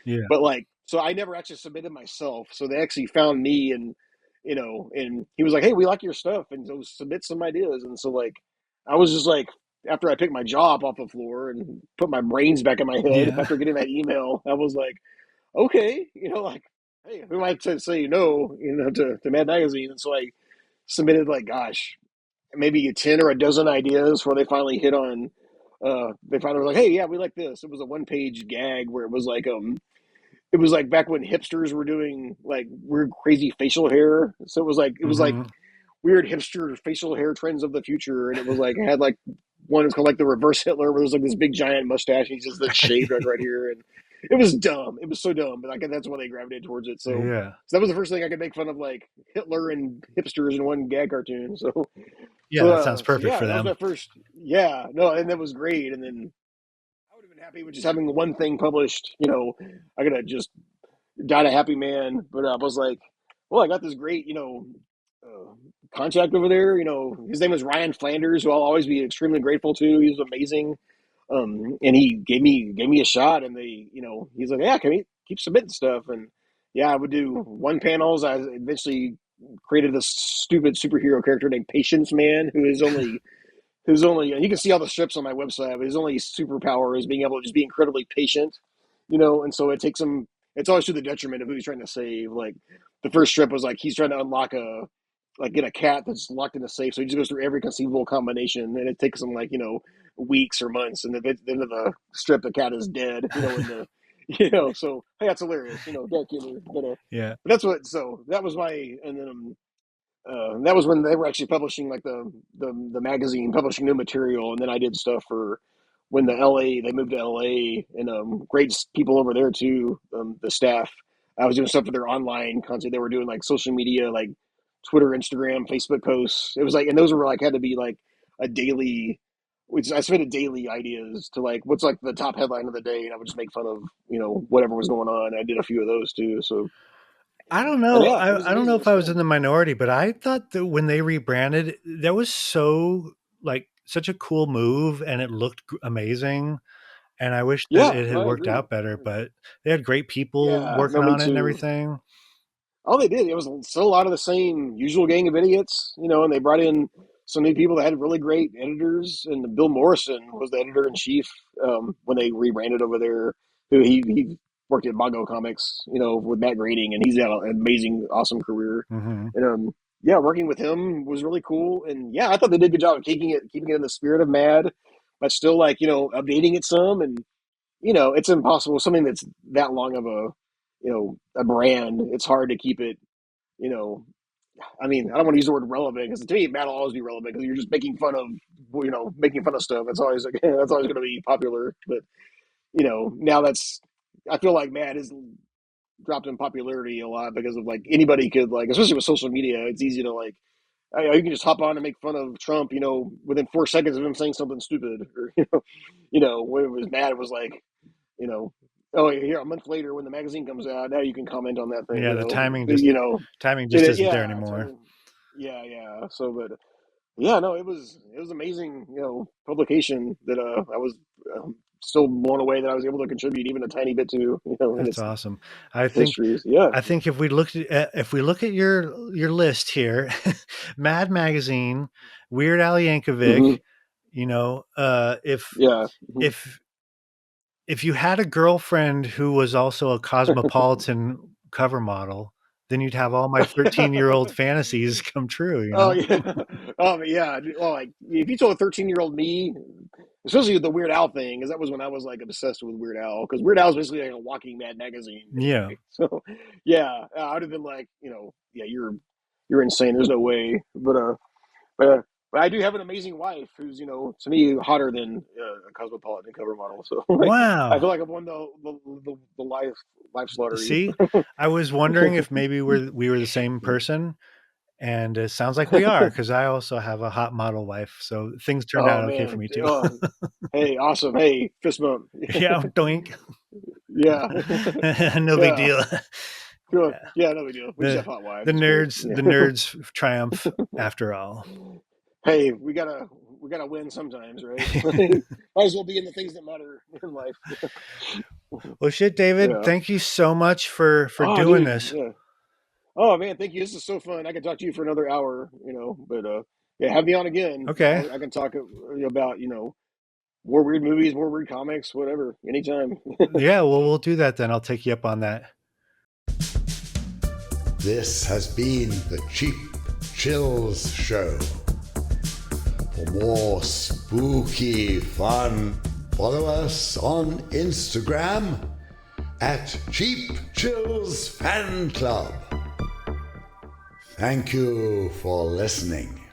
Yeah, But like, so I never actually submitted myself. So they actually found me, and and he was like, "Hey, we like your stuff, and so submit some ideas." And so like, I was just like, after I picked my jaw up off the floor and put my brains back in my head yeah, after getting that email, I was like, okay, like, hey, who am I to say no, to Mad Magazine? And so I submitted like, gosh, maybe 10 or a dozen ideas where they finally hit on. They finally were like, "Hey, yeah, we like this." It was a one-page gag where it was like back when hipsters were doing like weird, crazy facial hair. So it was like Mm-hmm. weird hipster facial hair trends of the future, and it had like one was called like the reverse Hitler, where there's like this big giant mustache, he's just shaved right here, and it was dumb. It was so dumb, but like that's why they gravitated towards it. Yeah. So that was the first thing I could make fun of, like Hitler and hipsters in one gag cartoon. Yeah, that sounds So perfect yeah, for that was them. my first. Yeah, no, and that was great. And then I would have been happy with just having one thing published. I could have just died a happy man. But I was like, well, I got this great, contact over there. His name is Ryan Flanders, who I'll always be extremely grateful to. He was amazing. And he gave me a shot, and he's like, yeah, can we keep submitting stuff? And yeah, I would do one panels. I eventually created this stupid superhero character named Patience Man, who's only you can see all the strips on my website, but his only superpower is being able to just be incredibly patient, and so it takes him. It's always to the detriment of who he's trying to save. Like the first strip was like he's trying to unlock get a cat that's locked in a safe, so he just goes through every conceivable combination, and it takes him like weeks or months, and at the end of the strip, the cat is dead. So hey, that's hilarious. Cat killer, Yeah. but that's what. So that was my, and then that was when they were actually publishing like the magazine, publishing new material, and then I did stuff for when they moved to LA, and great people over there too. The staff, I was doing stuff for their online content. They were doing like social media, like Twitter, Instagram, Facebook posts. It was like, and those were like had to be like a daily. Which I submitted daily ideas to like what's like the top headline of the day, and I would just make fun of whatever was going on. I did a few of those too. So, I don't but know. yeah, it was I don't know amazing. It if was I was fun. in the minority, but I thought that when they rebranded, that was so like such a cool move, and it looked amazing. And I wish that Yeah, it no, had I worked agree. out better, but they had great people Yeah, working no, me on it and too. everything. Oh, they did. It was still a lot of the same usual gang of idiots, and they brought in some new people that had really great editors. And Bill Morrison was the editor in chief when they rebranded over there. Who he worked at Bongo Comics, with Matt Groening, and he's had an amazing, awesome career. Hmm. And yeah, working with him was really cool. And yeah, I thought they did a good job of keeping it in the spirit of Mad, but still like updating it some. And it's impossible. Something that's that long of a brand. It's hard to keep it. You know, I mean, I don't want to use the word relevant because to me, Matt will always be relevant because you're just making fun of stuff. That's always that's always going to be popular. But now I feel like Matt has dropped in popularity a lot because of like anybody could like, especially with social media, it's easy to like. You can just hop on and make fun of Trump, within 4 seconds of him saying something stupid, or when it was Matt, it was like, you know, oh, here a month later when the magazine comes out, now you can comment on that thing, Yeah, the timing just it, isn't there yeah, anymore. yeah. So, but yeah, no, it was amazing, publication that I was still blown away that I was able to contribute even a tiny bit to, in That's its awesome. I think histories. Yeah. if we look at your list here, Mad Magazine, Weird Al Yankovic, Hmm. if Yeah. Hmm. if if you had a girlfriend who was also a cosmopolitan cover model, then you'd have all my 13-year-old fantasies come true, Oh yeah. Oh yeah. Oh, like if you told a 13-year-old me, especially with the Weird Al thing, because that was when I was like obsessed with Weird Al, because Weird Al is basically like a walking Mad magazine Yeah. anyway. So yeah, I would have been like, yeah, you're insane. There's no way. But but I do have an amazing wife who's to me hotter than a cosmopolitan cover model. So like I feel Wow. like I've won the life lottery. See, I was wondering if maybe we were the same person, and it sounds like we are because I also have a hot model wife. So things turned Oh out okay for man. me too. Oh, hey, awesome. Hey, fist bump. Yeah, doink. Yeah. No big Yeah. deal. Cool. Yeah. Yeah, no big deal. We just have The hot wives. the It's great. nerds the Yeah. nerds triumph after all. Hey, we gotta win sometimes, right? Might as well be in the things that matter in life. Well, shit, David, Yeah. thank you so much for Oh, doing dude. this. Yeah. Oh man, thank you. This is so fun. I could talk to you for another hour, but yeah, have me on again. Okay. I can talk about more weird movies, more weird comics, whatever, anytime. Yeah, well, we'll do that then. I'll take you up on that. This has been the Cheap Chills Show. For more spooky fun, follow us on Instagram at Cheap Chills Fan Club. Thank you for listening.